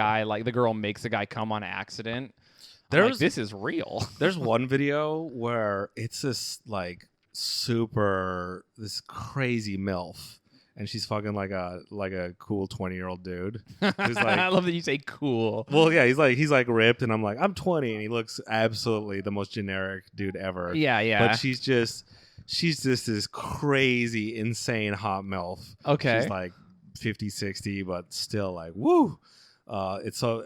girl makes the guy come on accident. This is real. There's one video where it's this like this crazy MILF. And she's fucking like a cool 20-year-old dude. Who's like, I love that you say cool. Well, yeah, he's like ripped, and I'm like, I'm 20, and he looks absolutely the most generic dude ever. Yeah. But she's just this crazy, insane hot MILF. Okay. She's like 50, 60, but still like, woo.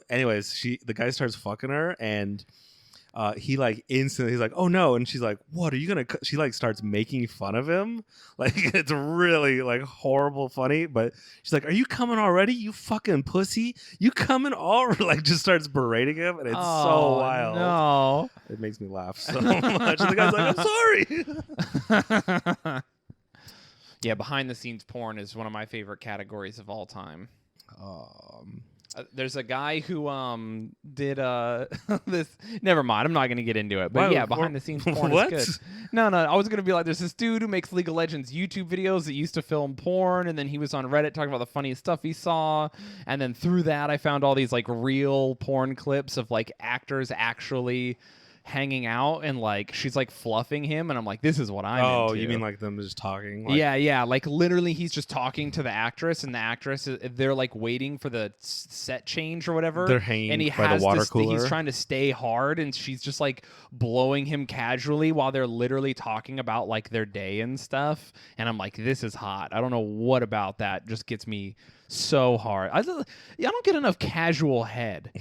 Anyways, the guy starts fucking her, and he like instantly he's like, oh no, and she's like, what are you gonna she like starts making fun of him, like it's really like horrible funny, but she's like, are you coming already, you fucking pussy, you coming already, like just starts berating him, and it's so wild. No, it makes me laugh so much. And the guy's like, I'm sorry. Yeah, behind the scenes porn is one of my favorite categories of all time. There's a guy who did this. Never mind. I'm not going to get into it. But yeah, behind the scenes porn what? is good. No. I was going to be like, there's this dude who makes League of Legends YouTube videos that used to film porn, and then he was on Reddit talking about the funniest stuff he saw, and then through that I found all these like real porn clips of like actors actually hanging out and like she's like fluffing him, and I'm like, this is what I'm into. Oh, you mean like them just talking? Like, yeah. Like literally, he's just talking to the actress, and the actress they're like waiting for the set change or whatever. They're hanging and he by has the water this cooler. He's trying to stay hard, and she's just like blowing him casually while they're literally talking about like their day and stuff. And I'm like, this is hot. I don't know what about that just gets me so hard. I don't get enough casual head.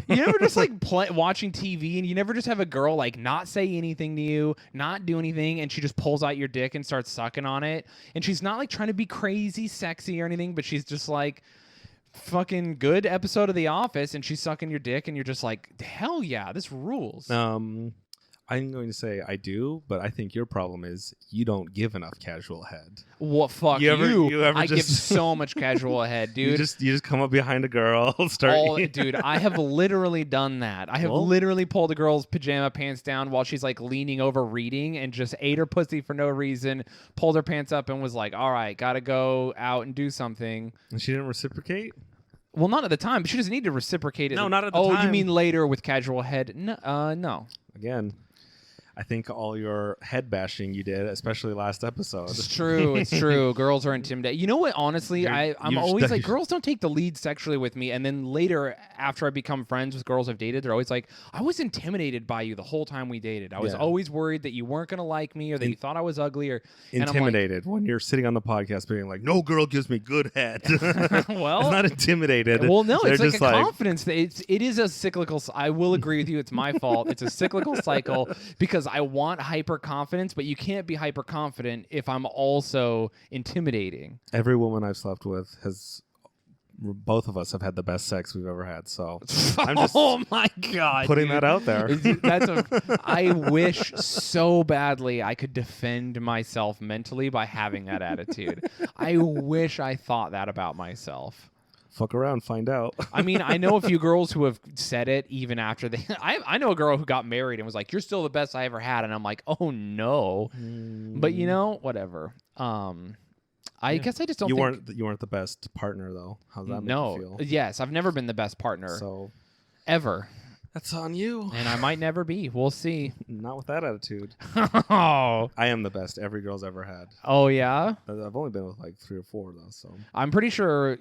You never just like watching TV and you never just have a girl like not say anything to you, not do anything, and she just pulls out your dick and starts sucking on it. And she's not like trying to be crazy sexy or anything, but she's just like fucking good episode of The Office, and she's sucking your dick, and you're just like, hell yeah, this rules. I'm going to say I do, but I think your problem is you don't give enough casual head. What fuck you? Ever I just give so much casual head, dude. You just come up behind a girl, start. Dude, I have literally done that. I have literally pulled a girl's pajama pants down while she's like leaning over reading, and just ate her pussy for no reason. Pulled her pants up and was like, "All right, gotta go out and do something." And she didn't reciprocate. Well, not at the time, but she doesn't need to reciprocate it. No, not at the time. Oh, you mean later with casual head? No, no. Again, I think all your head bashing you did, especially last episode. It's true. It's true. Girls are intimidated. You know what? Honestly, I'm always like, girls don't take the lead sexually with me. And then later, after I become friends with girls I've dated, they're always like, I was intimidated by you the whole time we dated. I was always worried that you weren't going to like me or that you thought I was ugly. Or intimidated when you're sitting on the podcast being like, no girl gives me good head. Well, it's not intimidated. Well, no, They're it's like just a confidence. It is a cyclical. I will agree with you. It's my fault. It's a cyclical cycle because I want hyper confidence, but you can't be hyper confident if I'm also intimidating. Every woman I've slept with both of us have had the best sex we've ever had. So I'm just oh my god, putting dude. that out there. I wish so badly I could defend myself mentally by having that attitude. I wish I thought that about myself. Fuck around, find out. I mean, I know a few girls who have said it even after they. I know a girl who got married and was like, "You're still the best I ever had," and I'm like, "Oh no," but you know, whatever. I guess I just don't. You weren't the best partner though. How's that make you feel? Yes, I've never been the best partner. So ever. That's on you. And I might never be. We'll see. Not with that attitude. Oh. I am the best every girl's ever had. Oh, yeah? I've only been with like 3 or 4 though, so. I'm pretty sure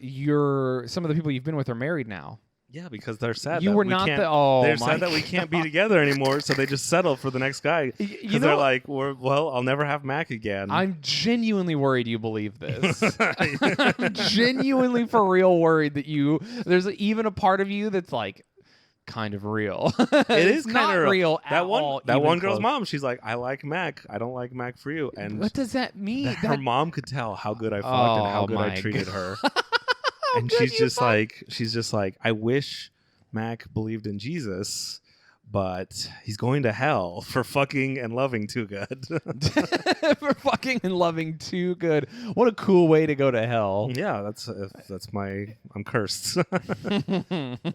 some of the people you've been with are married now. Yeah, because they're sad. You that were we not can't, the. Oh, they're sad that we can't be together anymore, so they just settle for the next guy. Because they're like, I'll never have Mac again. I'm genuinely worried you believe this. I'm genuinely for real worried that there's even a part of you that's like, kind of real. It is not kind of real that at one, all. That one close. girl's mom, she's like, I like Mac. I don't like Mac for you. And what does that mean? Her mom could tell how good I fucked and how good I treated her. And she's just like, I wish Mac believed in Jesus, but he's going to hell for fucking and loving too good. For fucking and loving too good. What a cool way to go to hell. Yeah, I'm cursed.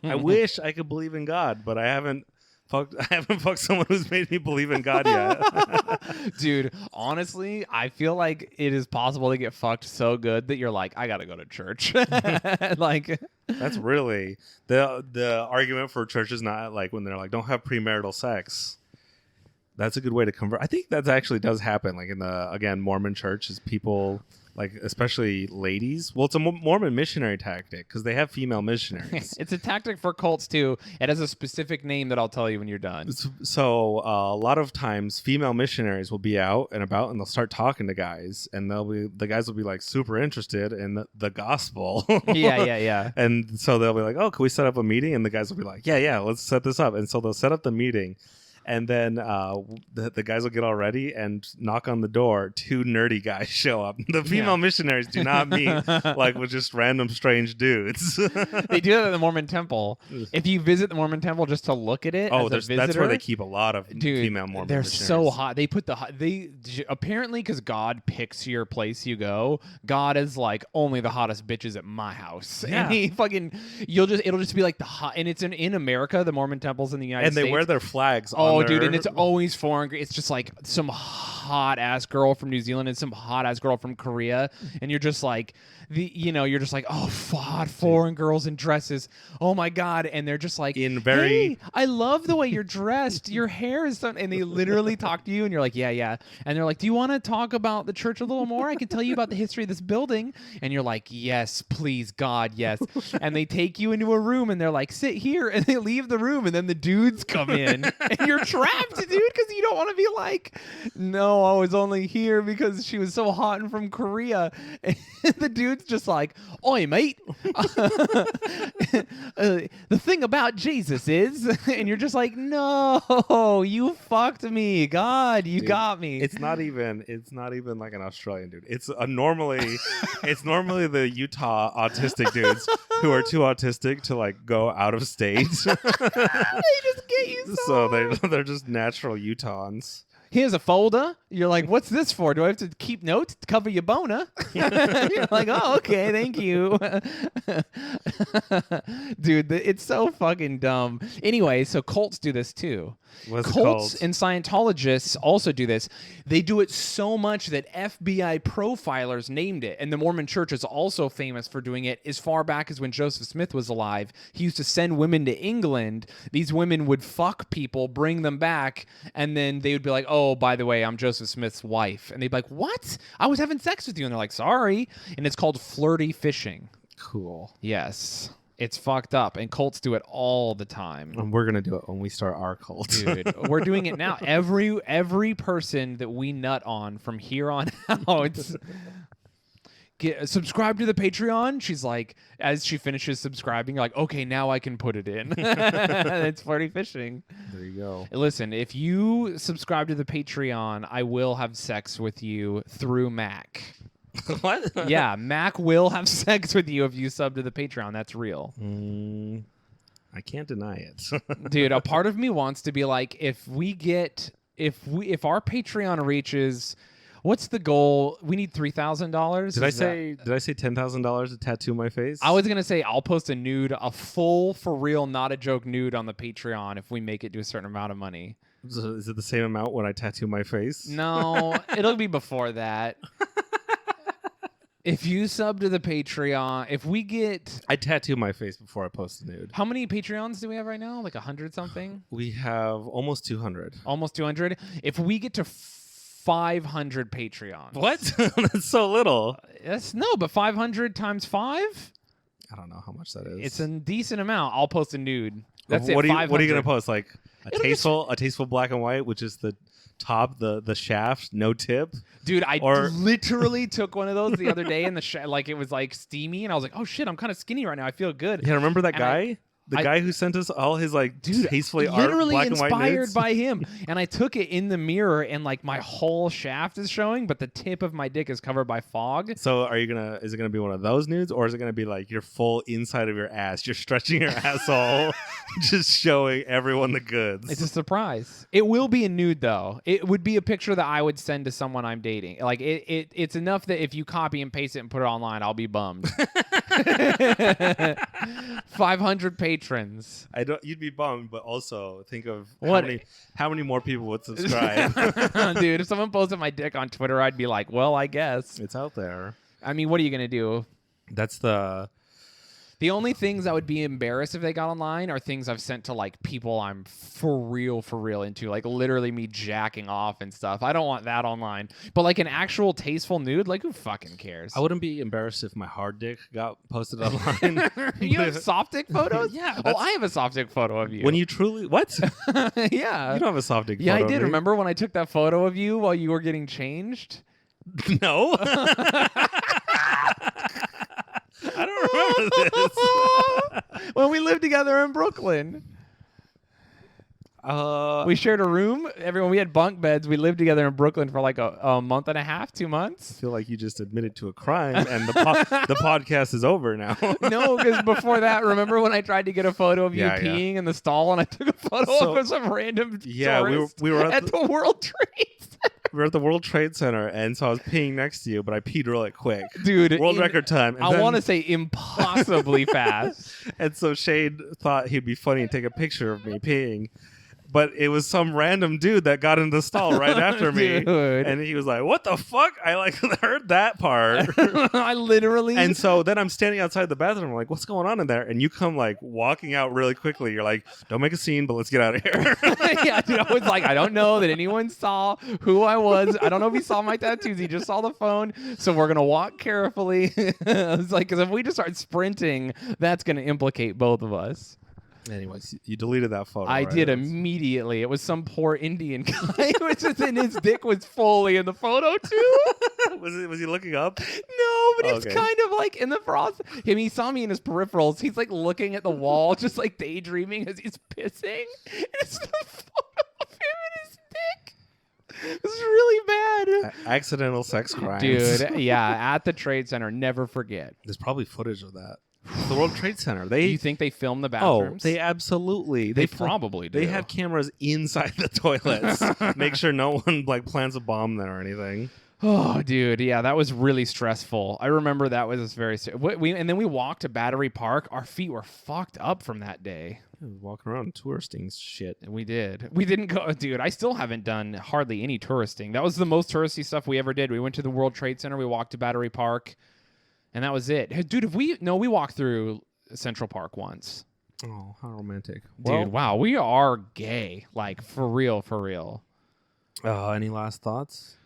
I wish I could believe in God, but I haven't fucked someone who's made me believe in God yet. Dude, honestly, I feel like it is possible to get fucked so good that you're like, I gotta go to church. Like, that's really the argument for church is not like when they're like, don't have premarital sex. That's a good way to convert. I think that actually does happen. Like in the Mormon church, is people like, especially ladies. Well, it's a Mormon missionary tactic because they have female missionaries. It's a tactic for cults too. It has a specific name that I'll tell you when you're done. So a lot of times, female missionaries will be out and about, and they'll start talking to guys, and the guys will be like super interested in the gospel. Yeah. And so they'll be like, "Oh, can we set up a meeting?" And the guys will be like, "Yeah, let's set this up." And so they'll set up the meeting. And then the guys will get all ready and knock on the door. 2 nerdy guys show up. The female missionaries do not meet like with just random strange dudes. They do that at the Mormon temple. If you visit the Mormon temple just to look at it, that's where they keep a lot of female Mormon they're missionaries. so hot. They put apparently because God picks your place you go. God is like, only the hottest bitches at my house. Yeah. And he fucking it'll just be like the hot. And it's in America, the Mormon temples in the United States. And they wear their flags Oh, dude, and it's always foreign. It's just like some hot ass girl from New Zealand and some hot ass girl from Korea, and you're just like you're just like, oh, hot foreign girls in dresses. Oh my god, and they're just like, hey, I love the way you're dressed. Your hair is done, and they literally talk to you, and you're like, yeah, and they're like, do you want to talk about the church a little more? I can tell you about the history of this building, and you're like, yes, please, God, yes. And they take you into a room, and they're like, sit here, and they leave the room, and then the dudes come in, and you're trapped, dude, because you don't want to be like, no, I was only here because she was so hot and from Korea. And the dude's just like, oi, mate. The thing about Jesus is, and you're just like, no, you fucked me. God, you got me. It's not even like an Australian dude. It's normally the Utah autistic dudes who are too autistic to like go out of state. They just get you so they're just natural Utahns. Here's a folder. You're like, what's this for? Do I have to keep notes to cover your boner? You're like, oh, okay, thank you. Dude, it's so fucking dumb. Anyway, so cults do this too. Cults and Scientologists also do this. They do it so much that FBI profilers named it. And the Mormon Church is also famous for doing it as far back as when Joseph Smith was alive. He used to send women to England. These women would fuck people, bring them back, and then they would be like, oh, by the way, I'm Joseph Smith's wife. And they'd be like, what? I was having sex with you. And they're like, sorry. And it's called flirty fishing. Cool. Yes. It's fucked up, and cults do it all the time. And we're gonna do it when we start our cult. Dude, we're doing it now. Every person that we nut on from here on out, subscribe to the Patreon. She's like, as she finishes subscribing, you're like, okay, now I can put it in. It's flirty fishing. There you go. Listen, if you subscribe to the Patreon, I will have sex with you through Mac. What? Yeah, Mac will have sex with you if you sub to the Patreon. That's real. I can't deny it. Dude, a part of me wants to be like, if our Patreon reaches, what's the goal? We need $3,000. Did I say $10,000 to tattoo my face? I was gonna say I'll post a nude, a full, for real, not a joke nude on the Patreon if we make it to a certain amount of money. Is it the same amount when I tattoo my face? No, it'll be before that. If you sub to the Patreon, if we get... I tattoo my face before I post the nude. How many Patreons do we have right now? Like 100 something? We have almost 200. Almost 200? If we get to 500 Patreons... What? That's so little. But 500 times 5? I don't know how much that is. It's a decent amount. I'll post a nude. That's it. What are you going to post? Like a tasteful black and white, which is the top, the shaft, no tip. Dude, I literally took one of those the other day, and it was like steamy, and I was like, oh shit, I'm kind of skinny right now. I feel good. Yeah, remember that guy? The guy who sent us all his tastefully art, black and white nudes? Literally inspired by him. And I took it in the mirror, and like my whole shaft is showing, but the tip of my dick is covered by fog. So is it gonna be one of those nudes, or is it gonna be like your full inside of your ass? You're stretching your asshole, just showing everyone the goods. It's a surprise. It will be a nude though. It would be a picture that I would send to someone I'm dating. Like it's enough that if you copy and paste it and put it online, I'll be bummed. 500 patrons. You'd be bummed, but also think of how many more people would subscribe. Dude, if someone posted my dick on Twitter, I'd be like, well, I guess it's out there. I mean, what are you gonna do? That's the only things I would be embarrassed if they got online are things I've sent to like people I'm for real into, like literally me jacking off and stuff. I don't want that online. But like an actual tasteful nude, like who fucking cares? I wouldn't be embarrassed if my hard dick got posted online. You have soft dick photos? Yeah. I have a soft dick photo of you. When you truly what? Yeah. You don't have a soft dick. Yeah, photo I did. of me. Remember when I took that photo of you while you were getting changed? No. I don't remember this. When we lived together in Brooklyn. We shared a room. We had bunk beds. We lived together in Brooklyn for like a month and a half, 2 months. I feel like you just admitted to a crime, and the podcast is over now. No, because before that, remember when I tried to get a photo of you peeing in the stall, and I took a photo of some random tourist we were at the World Trade Center. We were at the World Trade Center, and so I was peeing next to you, but I peed really quick. Dude. World record time. I want to say impossibly fast. And so Shayne thought he'd be funny and take a picture of me peeing. but it was some random dude that got in the stall right after me. Dude. And he was like, what the fuck? I like heard that part. I literally. And so then I'm standing outside the bathroom. I'm like, what's going on in there? And you come like walking out really quickly. You're like, don't make a scene, but let's get out of here. Yeah, dude, I was like, I don't know that anyone saw who I was. I don't know if he saw my tattoos. He just saw the phone. So we're going to walk carefully. I was like, because if we just start sprinting, that's going to implicate both of us. Anyways, you deleted that photo. I right? did immediately. It was some poor Indian guy, and his dick was fully in the photo too. Was he looking up? No, but it's Okay. kind of like in the process. He saw me in his peripherals. He's like looking at the wall, just like daydreaming as he's pissing. And it's the photo of him and his dick. This is really bad. Accidental sex crimes. Dude, yeah, at the Trade Center, never forget. There's probably footage of that. The World Trade Center. Do you think they filmed the bathrooms? they absolutely. They probably do. They have cameras inside the toilets. Make sure no one like plants a bomb there or anything. Oh, dude, yeah, that was really stressful. I remember that was very. And then we walked to Battery Park. Our feet were fucked up from that day. Walking around touristing shit. And we did. We didn't go, dude. I still haven't done hardly any touristing. That was the most touristy stuff we ever did. We went to the World Trade Center. We walked to Battery Park. And that was it. Hey, dude, we walked through Central Park once. Oh, how romantic. Dude, wow, we are gay. Like, for real, for real. Any last thoughts?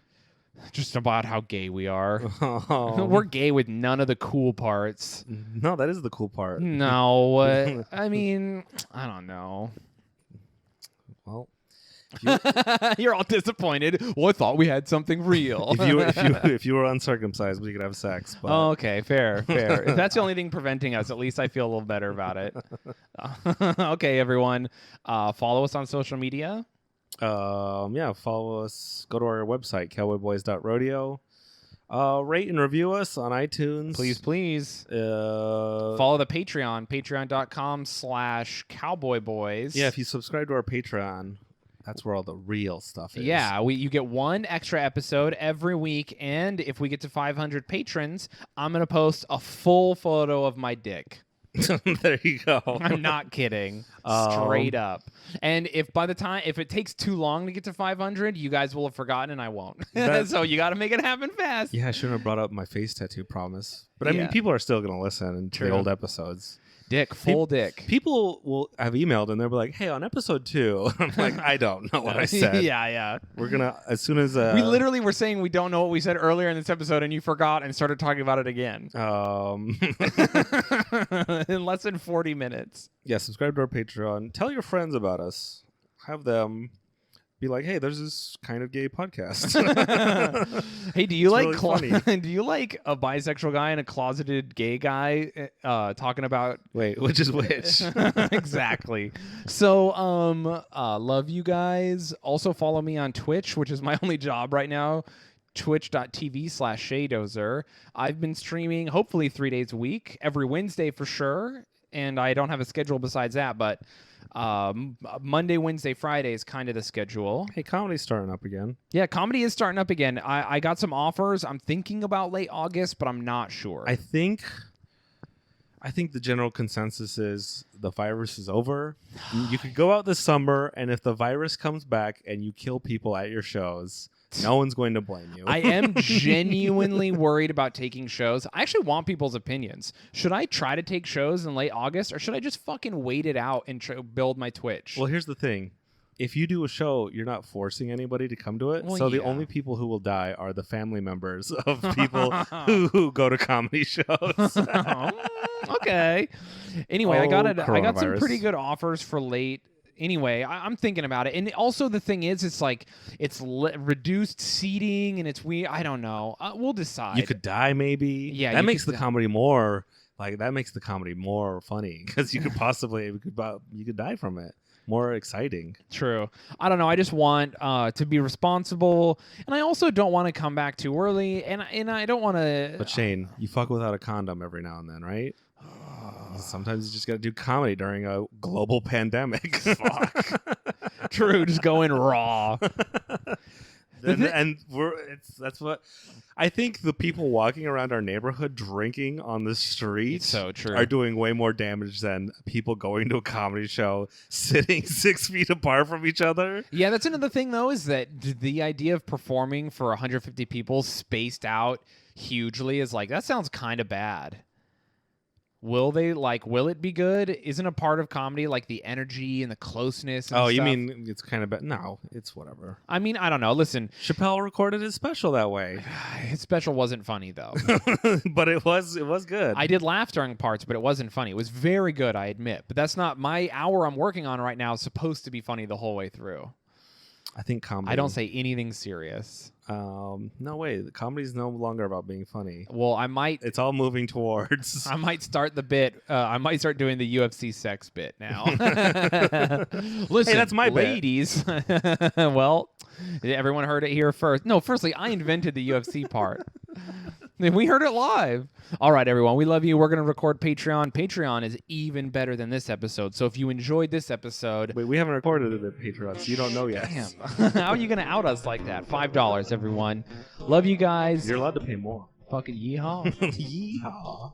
Just about how gay we are. Oh. We're gay with none of the cool parts. No, that is the cool part. No, I mean, I don't know. Well, You're all disappointed. Well, I thought we had something real. if you were uncircumcised, we could have sex. But... Oh, okay, fair. If that's the only thing preventing us, at least I feel a little better about it. Okay, everyone, follow us on social media. Follow us. Go to our website, cowboyboys.rodeo. Rate and review us on iTunes. Please. Follow the Patreon, patreon.com/cowboyboys. Yeah, if you subscribe to our Patreon, that's where all the real stuff is. Yeah, you get one extra episode every week, and if we get to 500 patrons, I'm going to post a full photo of my dick. There you go. I'm not kidding. Straight up. And if it takes too long to get to 500, you guys will have forgotten and I won't. So you got to make it happen fast. Yeah, I shouldn't have brought up my face tattoo promise. But I mean, Yeah. people are still going to listen to the old episodes. Dick, full dick. People will have emailed and they'll be like, hey, on episode 2. I'm like, I don't know what I said. Yeah. We're going to, as soon as... We literally were saying we don't know what we said earlier in this episode and you forgot and started talking about it again. In less than 40 minutes. Yeah, subscribe to our Patreon. Tell your friends about us. Have them be like, hey, there's this kind of gay podcast. Hey, do you It's really funny. do you like a bisexual guy and a closeted gay guy talking about Wait, which is which? Exactly. So love you guys. Also follow me on Twitch, which is my only job right now. Twitch.tv/Shaydozer. I've been streaming hopefully 3 days a week, every Wednesday for sure. And I don't have a schedule besides that, but Monday, Wednesday, Friday is kind of the schedule. Hey, comedy's starting up again. Yeah, comedy is starting up again. I got some offers. I'm thinking about late August, but I'm not sure. I think the general consensus is the virus is over. You could go out this summer, and if the virus comes back and you kill people at your shows, no one's going to blame you. I am genuinely worried about taking shows. I actually want people's opinions. Should I try to take shows in late August, or should I just fucking wait it out and build my Twitch? Well, here's the thing. If you do a show, you're not forcing anybody to come to it. Well, so the yeah. only people who will die are the family members of people who go to comedy shows. Okay. Anyway, I got some coronavirus. pretty good offers for late. Anyway, I'm thinking about it. And also the thing is, it's like it's reduced seating and it's I don't know. We'll decide. You could die maybe. Yeah, that you makes could the die. comedy more funny because you could possibly you could die from it. More exciting. True. I don't know. I just want to be responsible, and I also don't want to come back too early, and I don't want to. But Shayne, you fuck without a condom every now and then, right? Sometimes you just got to do comedy during a global pandemic. Fuck. True. Just going raw. and that's what I think. The people walking around our neighborhood drinking on the street So true. are doing way more damage than people going to a comedy show sitting 6 feet apart from each other. Yeah, that's another thing, though, is that the idea of performing for 150 people spaced out hugely is like, that sounds kind of bad. Will it be good? Isn't a part of comedy like the energy and the closeness and Oh, you stuff? mean it's kind of bad? No, it's whatever. I mean, I don't know. Listen, Chappelle recorded his special that way. his special wasn't funny, though. But it was good. I did laugh during parts, but it wasn't funny. It was very good, I admit. But that's not my hour I'm working on right now is supposed to be funny the whole way through. I think comedy. I don't say anything serious. No way. The comedy's no longer about being funny. Well, I might It's all moving towards. I might start the bit. I might start doing the UFC sex bit now. Listen, Hey, that's my bit. ladies. Well, everyone heard it here first. No, firstly, I invented the UFC part. And we heard it live. All right, everyone. We love you. We're going to record Patreon. Patreon is even better than this episode. So if you enjoyed this episode... Wait, we haven't recorded it at Patreon, so you don't know yet. Damn. How are you going to out us like that? $5, everyone. Love you guys. You're allowed to pay more. Fucking yeehaw. Yeehaw.